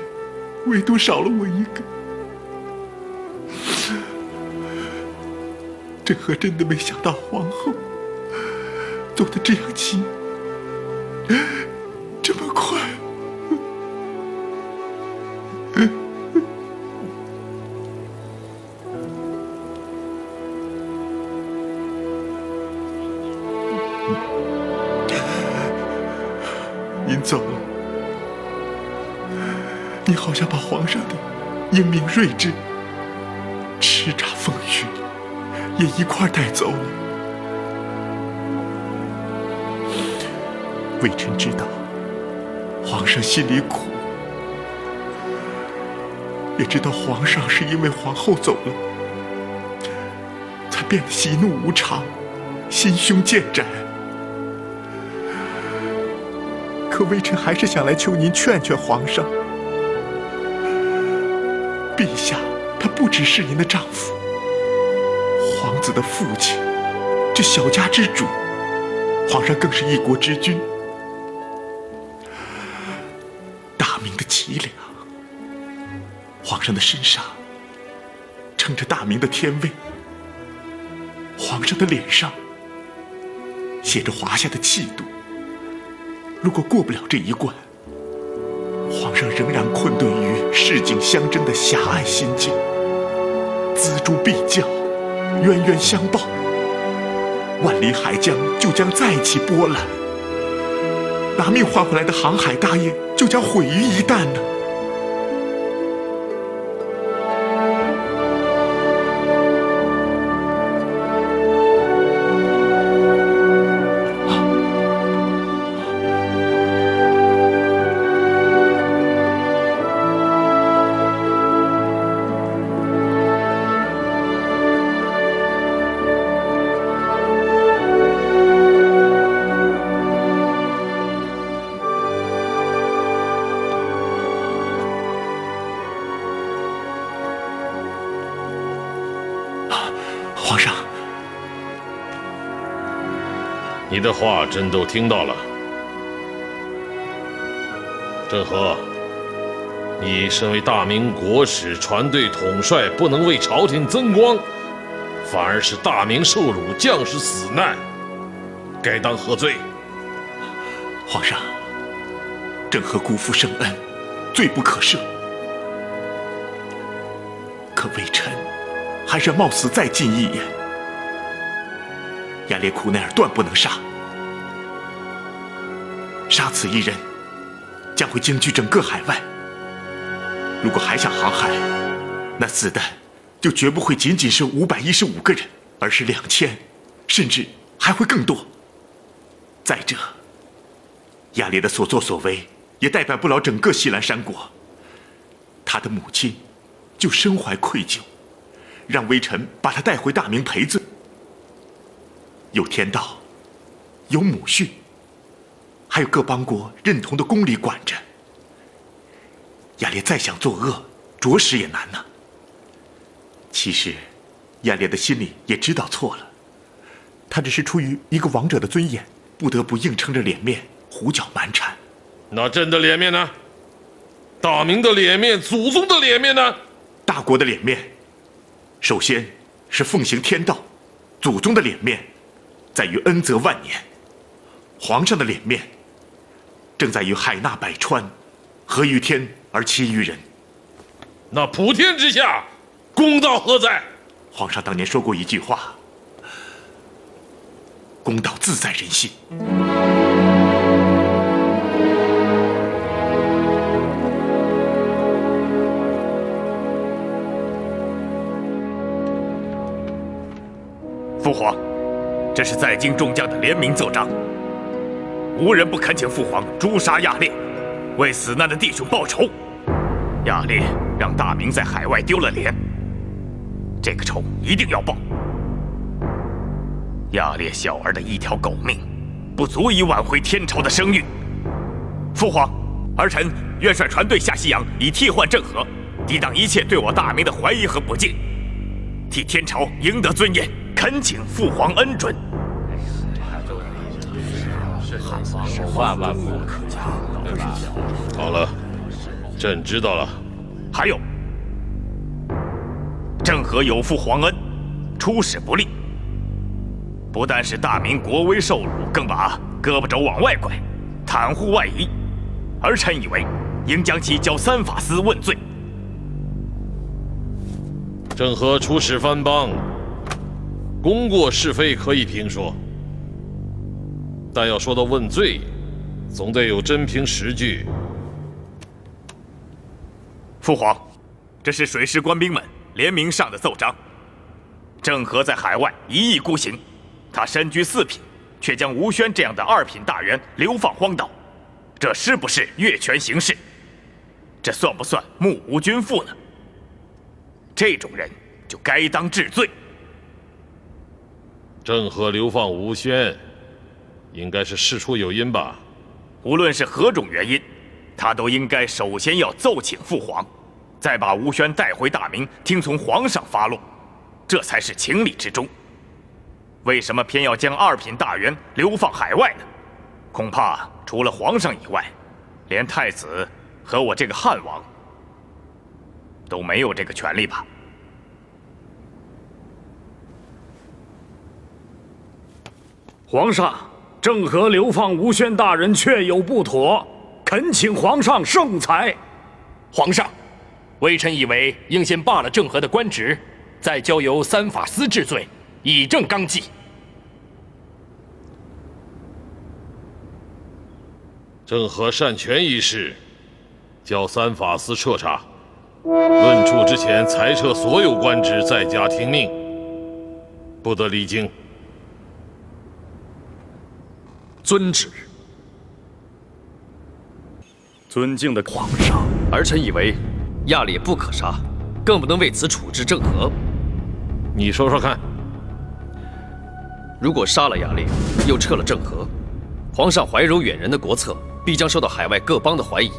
唯独少了我一个。郑和真的没想到皇后走得这样急，这么快。您走了，你好像把皇上的英明睿智、叱咤风云也一块带走了。微臣知道，皇上心里苦，也知道皇上是因为皇后走了，才变得喜怒无常，心胸渐窄。可微臣还是想来求您劝劝皇上。陛下，他不只是您的丈夫，皇子的父亲，这小家之主，皇上更是一国之君。大明的脊梁，皇上的身上撑着大明的天威，皇上的脸上写着华夏的气度。如果过不了这一关，皇上仍然困顿于市井相争的狭隘心境，锱铢必较，冤冤相报，万里海疆就将再起波澜，拿命换回来的航海大业就将毁于一旦呢。皇上，你的话朕都听到了。郑和，你身为大明国史船队统帅，不能为朝廷增光，反而使大明受辱，将士死难，该当何罪？皇上，郑和辜负圣恩，罪不可赦。可微臣还是冒死再进一言：亚列库内尔断不能杀，杀此一人，将会惊惧整个海外。如果还想航海，那死的就绝不会仅仅是515个人，而是2000，甚至还会更多。再者，亚烈的所作所为也代表不了整个西兰山国。他的母亲就身怀愧疚，让微臣把他带回大明赔罪。有天道，有母训，还有各邦国认同的公理管着。亚烈再想作恶，着实也难呐。其实，亚烈的心里也知道错了，他只是出于一个王者的尊严，不得不硬撑着脸面，胡搅蛮缠。那朕的脸面呢？大明的脸面，祖宗的脸面呢？大国的脸面，首先是奉行天道；祖宗的脸面，在于恩泽万年；皇上的脸面，正在于海纳百川，合于天而期于人。那普天之下，公道何在？皇上当年说过一句话：公道自在人心。父皇，这是在京众将的联名奏章，无人不恳请父皇诛杀亚烈，为死难的弟兄报仇。亚烈让大明在海外丢了脸，这个仇一定要报。亚烈小儿的一条狗命，不足以挽回天朝的声誉。父皇，儿臣愿率船队下西洋，以替换郑和，抵挡一切对我大明的怀疑和不敬，替天朝赢得尊严。恳请父皇恩准。万万不可讲，对吧？好了，朕知道了。还有，郑和有负皇恩，出使不利，不但使大明国威受辱，更把胳膊肘往外拐，袒护外夷。儿臣以为，应将其交三法司问罪。郑和出使藩邦，功过是非可以评说，但要说到问罪，总得有真凭实据。父皇，这是水师官兵们联名上的奏章。郑和在海外一意孤行，他身居4品，却将吴宣这样的2品大员流放荒岛，这是不是越权行事？这算不算目无君父呢？这种人就该当治罪。郑和流放吴宣，应该是事出有因吧？无论是何种原因，他都应该首先要奏请父皇，再把吴宣带回大明，听从皇上发落，这才是情理之中。为什么偏要将二品大员流放海外呢？恐怕除了皇上以外，连太子和我这个汉王都没有这个权利吧？皇上，郑和流放吴宣大人确有不妥，恳请皇上圣裁。皇上，微臣以为应先罢了郑和的官职，再交由三法司治罪，以正纲纪。郑和擅权一事，交三法司彻查。论处之前裁撤所有官职，在家听命，不得离京。遵旨。尊敬的皇上，儿臣以为亚烈不可杀，更不能为此处置郑和。你说说看。如果杀了亚烈，又撤了郑和，皇上怀柔远人的国策必将受到海外各邦的怀疑。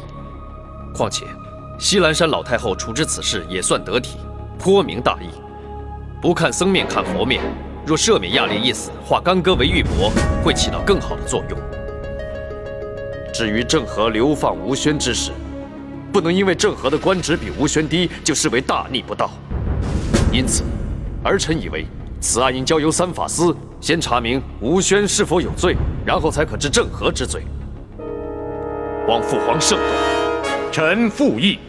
况且，西兰山老太后处置此事也算得体，颇明大义。不看僧面看佛面，若赦免亚烈一死，化干戈为玉帛，会起到更好的作用。至于郑和流放吴宣之事，不能因为郑和的官职比吴宣低，就视为大逆不道。因此，儿臣以为此案应交由三法司先查明吴宣是否有罪，然后才可治郑和之罪。望父皇圣断。臣附议。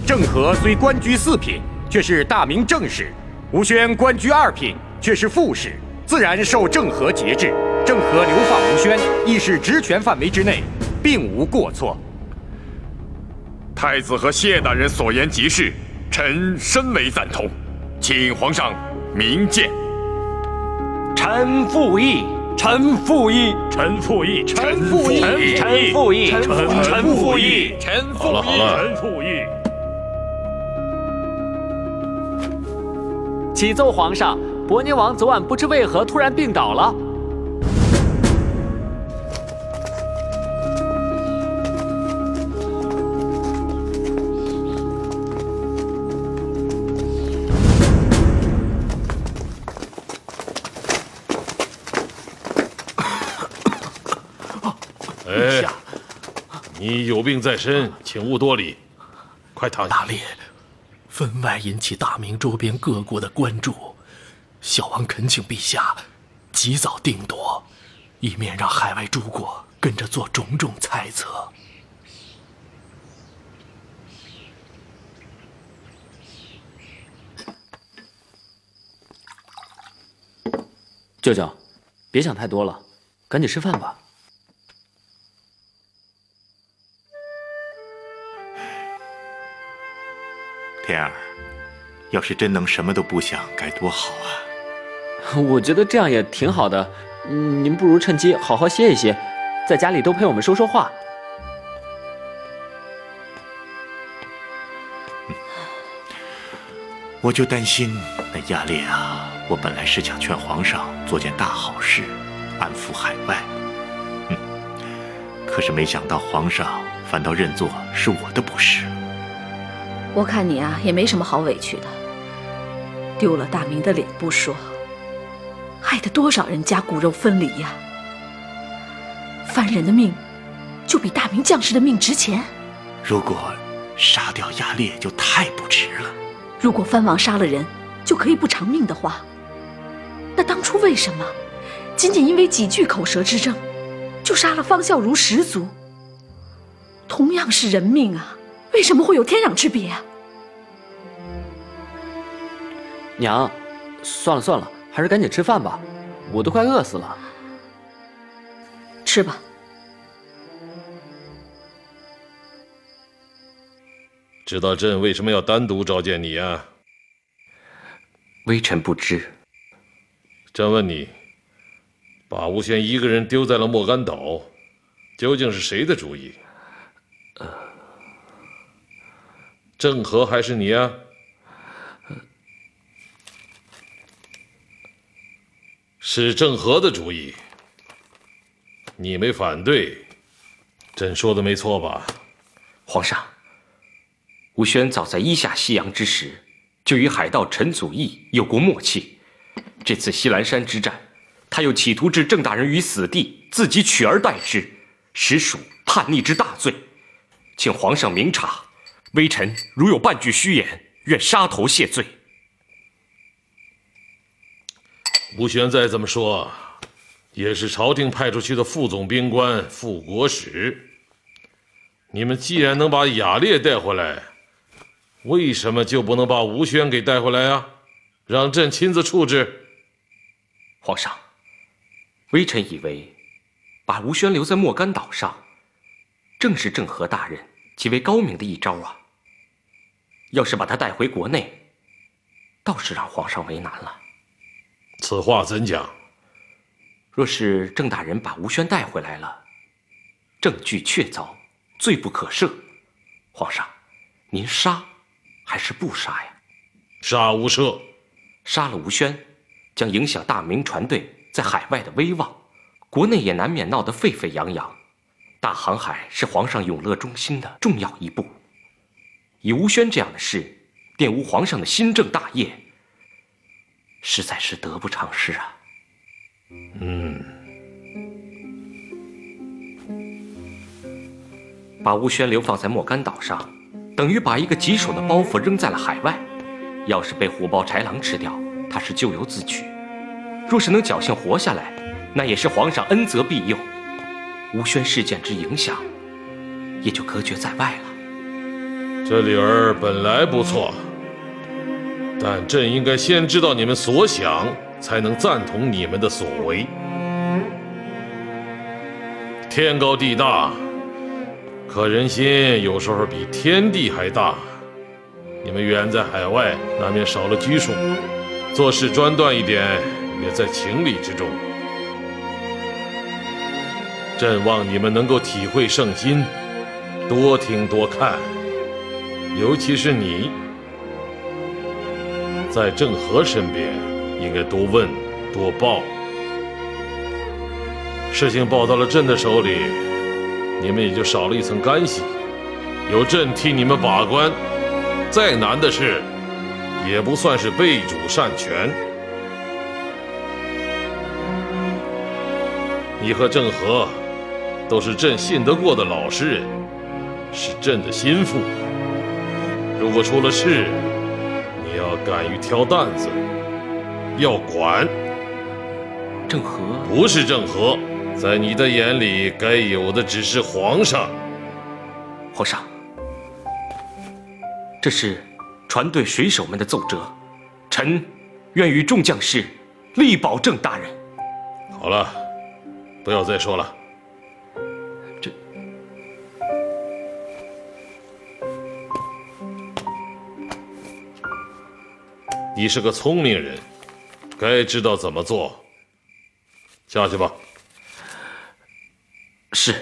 郑和虽官居4品，却是大明正室；吴宣官居2品，却是副使，自然受郑和节制。郑和流放吴宣，亦是职权范围之内，并无过错。太子和谢大人所言极是，臣深为赞同，请皇上明鉴。臣附议。臣附议，臣附议，臣附议，臣附议，臣附议，臣附议，好了好了，臣附议。启奏皇上，伯宁王昨晚不知为何突然病倒了。哎，你有病在身，请勿多礼，快躺下。大烈，分外引起大明周边各国的关注，小王恳请陛下及早定夺，以免让海外诸国跟着做种种猜测。舅舅，别想太多了，赶紧吃饭吧。天儿，要是真能什么都不想，该多好啊！我觉得这样也挺好的，您不如趁机好好歇一歇，在家里多陪我们说说话。我就担心那亚烈啊，我本来是想劝皇上做件大好事，安抚海外，可是没想到皇上反倒认作是我的不是。我看你啊，也没什么好委屈的，丢了大明的脸不说，害得多少人家骨肉分离呀！凡人的命，就比大明将士的命值钱。如果杀掉亚烈，就太不值了。如果藩王杀了人，就可以不偿命的话，那当初为什么仅仅因为几句口舌之争，就杀了方孝孺10族？同样是人命啊，为什么会有天壤之别啊？娘，算了算了，还是赶紧吃饭吧，我都快饿死了。吃吧。知道朕为什么要单独召见你啊？微臣不知。朕问你，把吴宣一个人丢在了莫干岛，究竟是谁的主意？郑和还是你啊？是郑和的主意，你没反对，朕说的没错吧？皇上，吴宣早在一下西洋之时，就与海盗陈祖义有过默契。这次西兰山之战，他又企图置郑大人于死地，自己取而代之，实属叛逆之大罪，请皇上明察。微臣如有半句虚言，愿杀头谢罪。吴宣再怎么说，也是朝廷派出去的副总兵官、副国使。你们既然能把雅烈带回来，为什么就不能把吴宣给带回来啊？让朕亲自处置。皇上，微臣以为，把吴宣留在莫干岛上，正是郑和大人极为高明的一招啊。要是把他带回国内，倒是让皇上为难了。此话怎讲？若是郑大人把吴宣带回来了，证据确凿，罪不可赦。皇上，您杀还是不杀呀？杀无赦。杀了吴宣，将影响大明船队在海外的威望，国内也难免闹得沸沸扬扬。大航海是皇上永乐中心的重要一步。以吴宣这样的事，玷污皇上的新政大业，实在是得不偿失啊。把吴宣流放在莫干岛上，等于把一个棘手的包袱扔在了海外。要是被虎豹豺狼吃掉，他是咎由自取；若是能侥幸活下来，那也是皇上恩泽庇佑，吴宣事件之影响也就隔绝在外了。这理儿本来不错，但朕应该先知道你们所想，才能赞同你们的所为。天高地大，可人心有时候比天地还大。你们远在海外，难免少了拘束，做事专断一点，也在情理之中。朕望你们能够体会圣心，多听多看，尤其是你，在郑和身边，应该多问多报。事情报到了朕的手里，你们也就少了一层干系，有朕替你们把关，再难的事，也不算是背主擅权。你和郑和都是朕信得过的老实人，是朕的心腹。如果出了事，你要敢于挑担子，要管。郑和不是郑和，在你的眼里，该有的只是皇上。皇上，这是船队水手们的奏折，臣愿与众将士力保郑大人。好了，不要再说了。你是个聪明人，该知道怎么做。下去吧。是。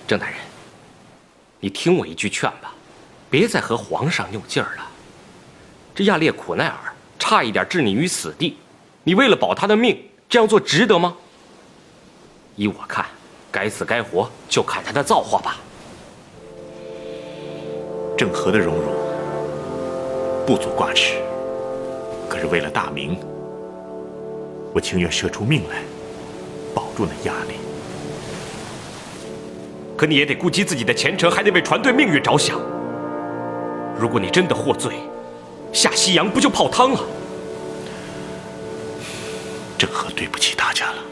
郑大人，你听我一句劝吧，别再和皇上拗劲儿了。这亚列苦奈尔差一点置你于死地，你为了保他的命，这样做值得吗？依我看，该死该活，就看他的造化吧。郑和的荣辱不足挂齿，可是为了大明，我情愿舍出命来保住那亚烈。可你也得顾及自己的前程，还得为船队命运着想。如果你真的获罪，下西洋不就泡汤了？郑和对不起大家了。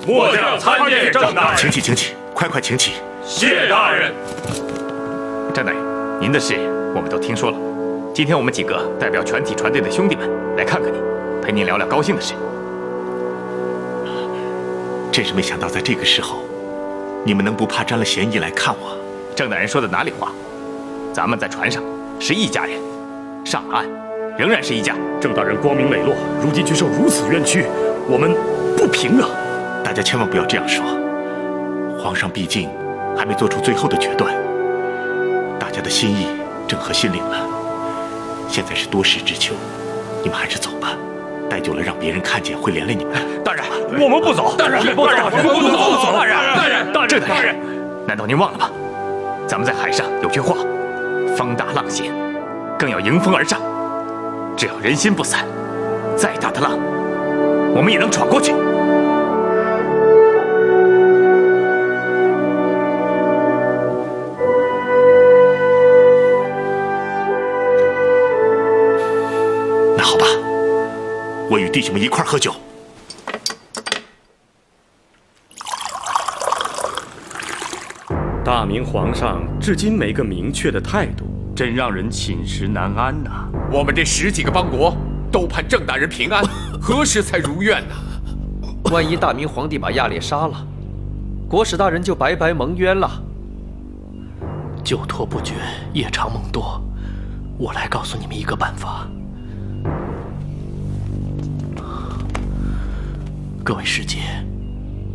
末将参见郑大人。请起，请起，快快请起。谢大人。郑大人，您的事我们都听说了。今天我们几个代表全体船队的兄弟们来看看你，陪您聊聊高兴的事。真是没想到，在这个时候，你们能不怕沾了嫌疑来看我。郑大人说的哪里话？咱们在船上是一家人，上岸仍然是一家。郑大人光明磊落，如今却受如此冤屈，我们不平啊！大家千万不要这样说，皇上毕竟还没做出最后的决断，大家的心意郑和心领了，现在是多事之秋，你们还是走吧，待久了让别人看见会连累你们。大人，我们不走！大人，不走！大人，郑大人，难道您忘了吗？咱们在海上有句话：风大浪险，更要迎风而上。只要人心不散，再大的浪，我们也能闯过去。那好吧，我与弟兄们一块儿喝酒。大明皇上至今没个明确的态度，真让人寝食难安呐。我们这10几个邦国都盼郑大人平安，何时才如愿呢？万一大明皇帝把亚烈杀了，国使大人就白白蒙冤了。久拖不决，夜长梦多，我来告诉你们一个办法。各位使节，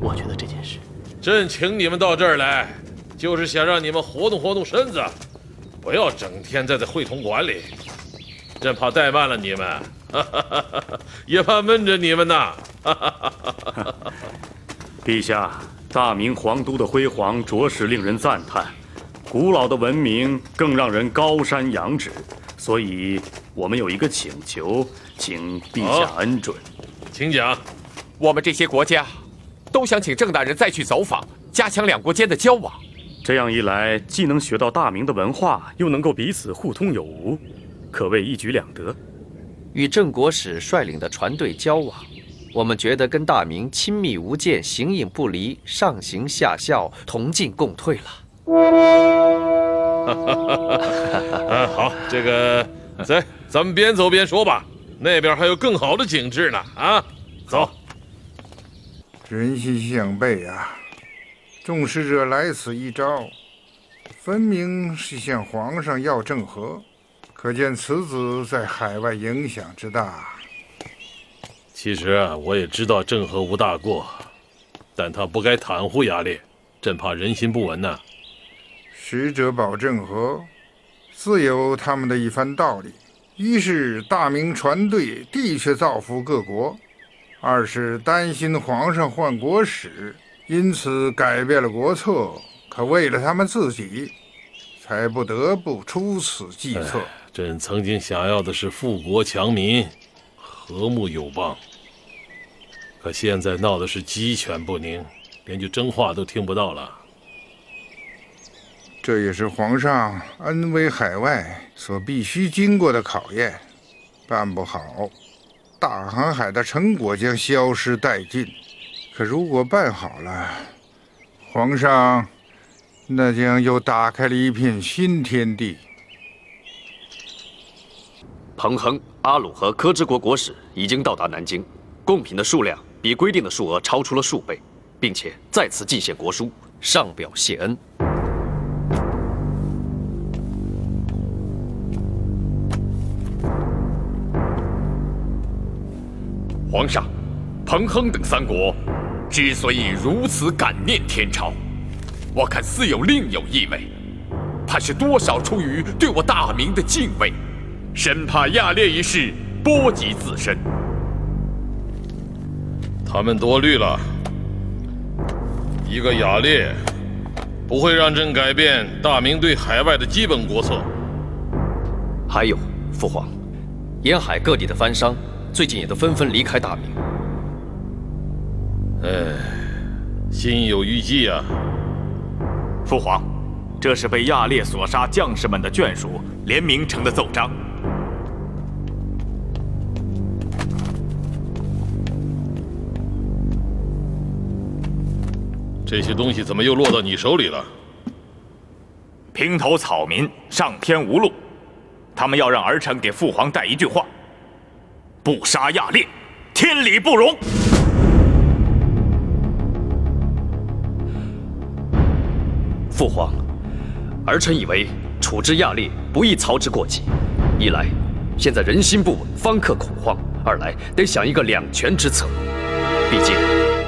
我觉得这件事，朕请你们到这儿来，就是想让你们活动活动身子，不要整天在会同馆里。朕怕怠慢了你们，也怕闷着你们呐。陛下，大明皇都的辉煌着实令人赞叹，古老的文明更让人高山仰止。所以，我们有一个请求，请陛下恩准。请讲。我们这些国家都想请郑大人再去走访，加强两国间的交往。这样一来，既能学到大明的文化，又能够彼此互通有无，可谓一举两得。与郑国使率领的船队交往，我们觉得跟大明亲密无间，形影不离，上行下效，同进共退了。好，这个，咱们边走边说吧。那边还有更好的景致呢。啊，走。人心向背啊！众使者来此一招，分明是向皇上要郑和，可见此子在海外影响之大。其实啊，我也知道郑和无大过，但他不该袒护亚烈，朕怕人心不稳呐。使者保郑和，自有他们的一番道理。一是大明船队的确造福各国，二是担心皇上换国使，因此改变了国策，可为了他们自己，才不得不出此计策。朕曾经想要的是富国强民，和睦友邦，可现在闹的是鸡犬不宁，连句真话都听不到了。这也是皇上恩威海外所必须经过的考验，办不好，大航海的成果将消失殆尽。可如果办好了，皇上那将又打开了一片新天地。彭亨、阿鲁和科之国国使已经到达南京，贡品的数量比规定的数额超出了数倍，并且再次进献国书，上表谢恩。皇上，彭亨等3国之所以如此感念天朝，我看似有另有意味，怕是多少出于对我大明的敬畏，生怕亚烈一事波及自身。他们多虑了，一个亚烈不会让朕改变大明对海外的基本国策。还有，父皇，沿海各地的藩商最近也都纷纷离开大明。心有余悸啊。父皇，这是被亚烈所杀将士们的眷属联名呈的奏章。这些东西怎么又落到你手里了？平头草民上天无路，他们要让儿臣给父皇带一句话：不杀亚烈，天理不容。父皇，儿臣以为处置亚烈不宜操之过急，一来现在人心不稳，方克恐慌；二来得想一个两全之策。毕竟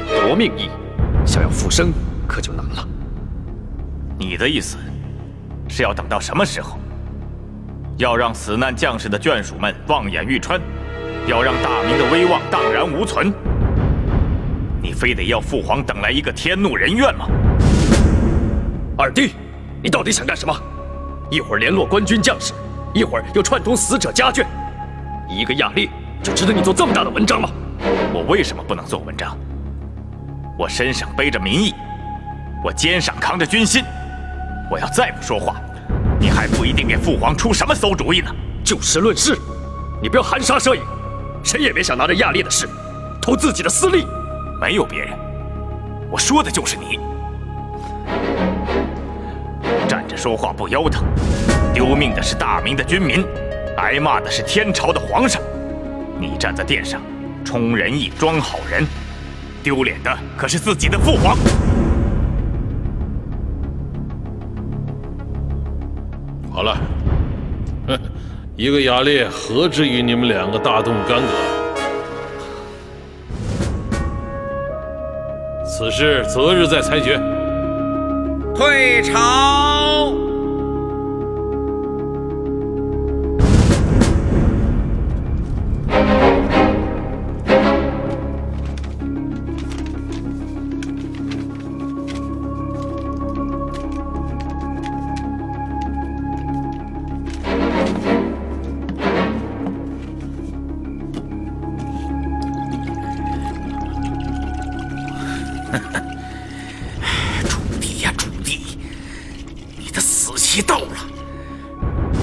夺命易，想要复生可就难了。你的意思是要等到什么时候？要让死难将士的眷属们望眼欲穿，要让大明的威望荡然无存？你非得要父皇等来一个天怒人怨吗？二弟，你到底想干什么？一会儿联络官军将士，一会儿又串通死者家眷，一个亚烈就值得你做这么大的文章吗？我为什么不能做文章？我身上背着民意，我肩上扛着军心，我要再不说话，你还不一定给父皇出什么馊主意呢。就事论事，你不要含沙射影，谁也别想拿着亚烈的事图自己的私利。没有别人，我说的就是你。站着说话不腰疼，丢命的是大明的军民，挨骂的是天朝的皇上。你站在殿上充仁义装好人，丢脸的可是自己的父皇。好了，一个亚烈何至于你们两个大动干戈？此事择日再裁决。退朝。到了，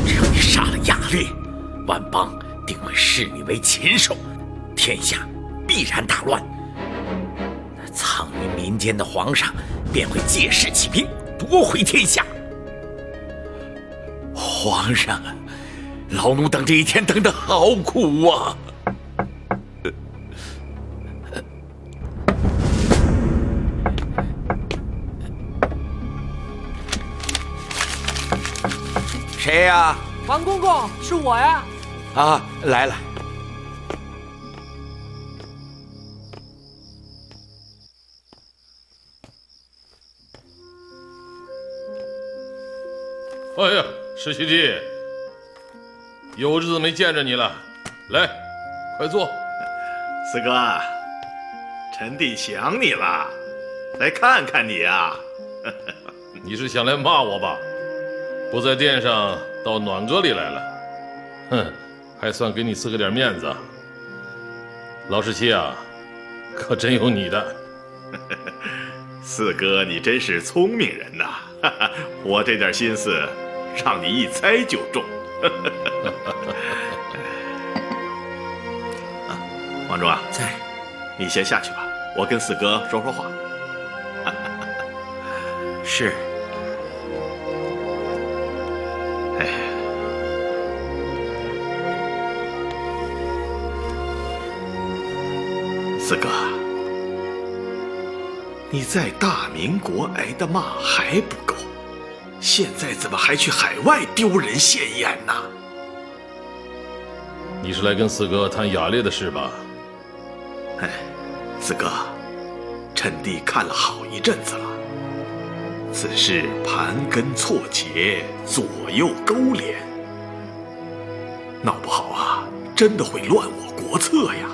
只要你杀了亚烈，万邦定会视你为禽兽，天下必然大乱。藏于民间的皇上便会借势起兵，夺回天下。皇上啊，老奴等这一天等得好苦啊！谁呀？王公公，是我呀！啊，来了。哎呀，石七弟，有日子没见着你了，来，快坐。四哥，臣弟想你了，来看看你啊。你是想来骂我吧？不在殿上，到暖阁里来了，哼，还算给你四个点面子。老十七啊，可真有你的。四哥，你真是聪明人呐！我这点心思，让你一猜就中。王忠啊，在，你先下去吧，我跟四哥说说话。是。哎，四哥，你在大明国挨的骂还不够，现在怎么还去海外丢人现眼呢？你是来跟四哥谈雅烈的事吧？哎，四哥，臣弟看了好一阵子了。此事盘根错节，左右勾连，闹不好啊，真的会乱我国策呀。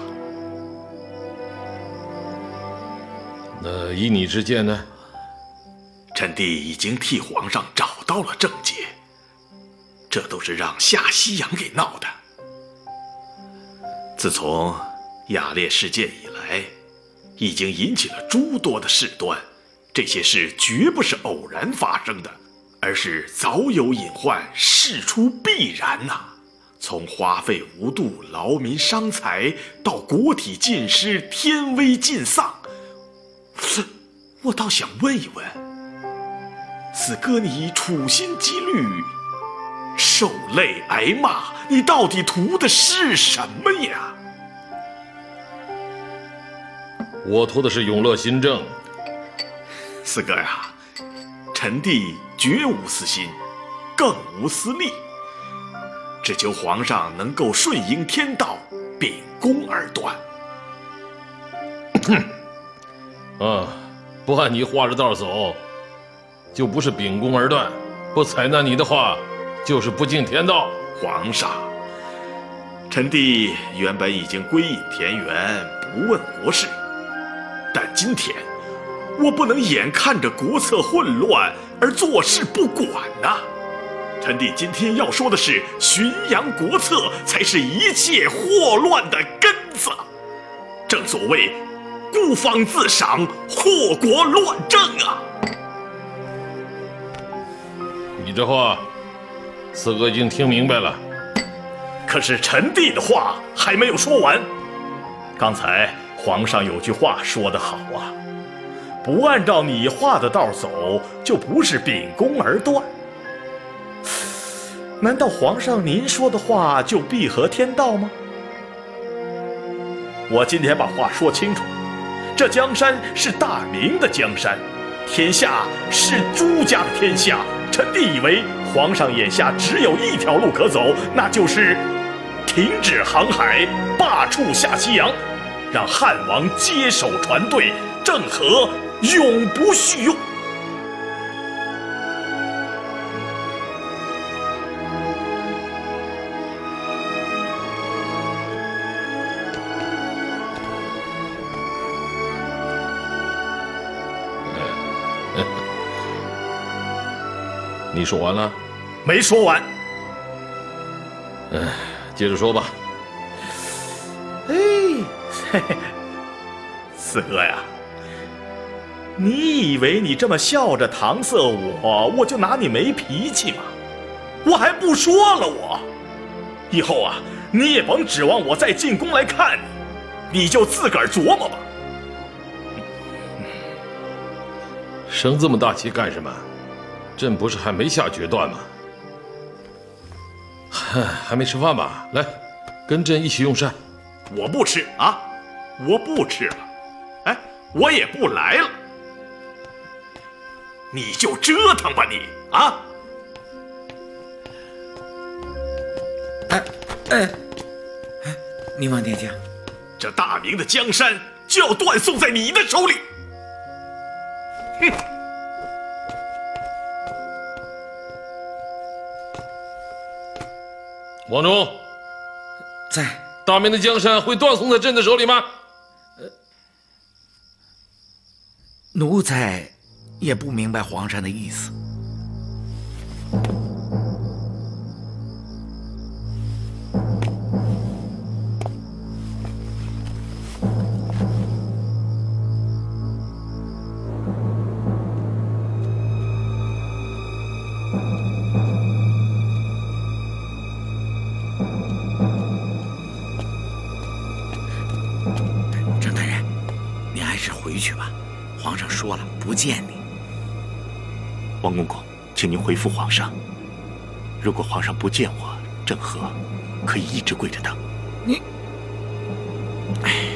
那依你之见呢？臣弟已经替皇上找到了症结，这都是让下西洋给闹的。自从雅烈事件以来，已经引起了诸多的事端。这些事绝不是偶然发生的，而是早有隐患，事出必然呐。从花费无度、劳民伤财，到国体尽失、天威尽丧，我倒想问一问，四哥你处心积虑，是受累挨骂，你到底图的是什么呀？我图的是永乐新政。四哥呀，臣弟绝无私心，更无私利，只求皇上能够顺应天道，秉公而断。不按你画着道走，就不是秉公而断；不采纳你的话，就是不敬天道。皇上，臣弟原本已经归隐田园，不问国事，但今天我不能眼看着国策混乱而坐视不管呐！臣弟今天要说的是，巡洋国策才是一切祸乱的根子。正所谓孤芳自赏，祸国乱政啊！你这话，四哥已经听明白了。可是臣弟的话还没有说完。刚才皇上有句话说得好啊，不按照你画的道走，就不是秉公而断。难道皇上您说的话就必合天道吗？我今天把话说清楚，这江山是大明的江山，天下是朱家的天下。臣弟以为皇上眼下只有一条路可走，那就是停止航海，罢黜下西洋，让汉王接手船队，郑和永不续用。你说完了？没说完。接着说吧。四哥呀，你以为你这么笑着搪塞我就拿你没脾气吗？我还不说了我，以后啊，你也甭指望我再进宫来看你，你就自个儿琢磨吧。生这么大气干什么？朕不是还没下决断吗？还没吃饭吧？来，跟朕一起用膳。我不吃啊，我不吃了。哎，我也不来了。你就折腾吧你啊！宁王殿下，这大明的江山就要断送在你的手里。哼！王忠，在。大明的江山会断送在朕的手里吗？奴才也不明白皇上的意思。郑大人，你还是回去吧。皇上说了，不见你。王公公，请您回复皇上，如果皇上不见我，郑和可以一直跪着等。你，哎。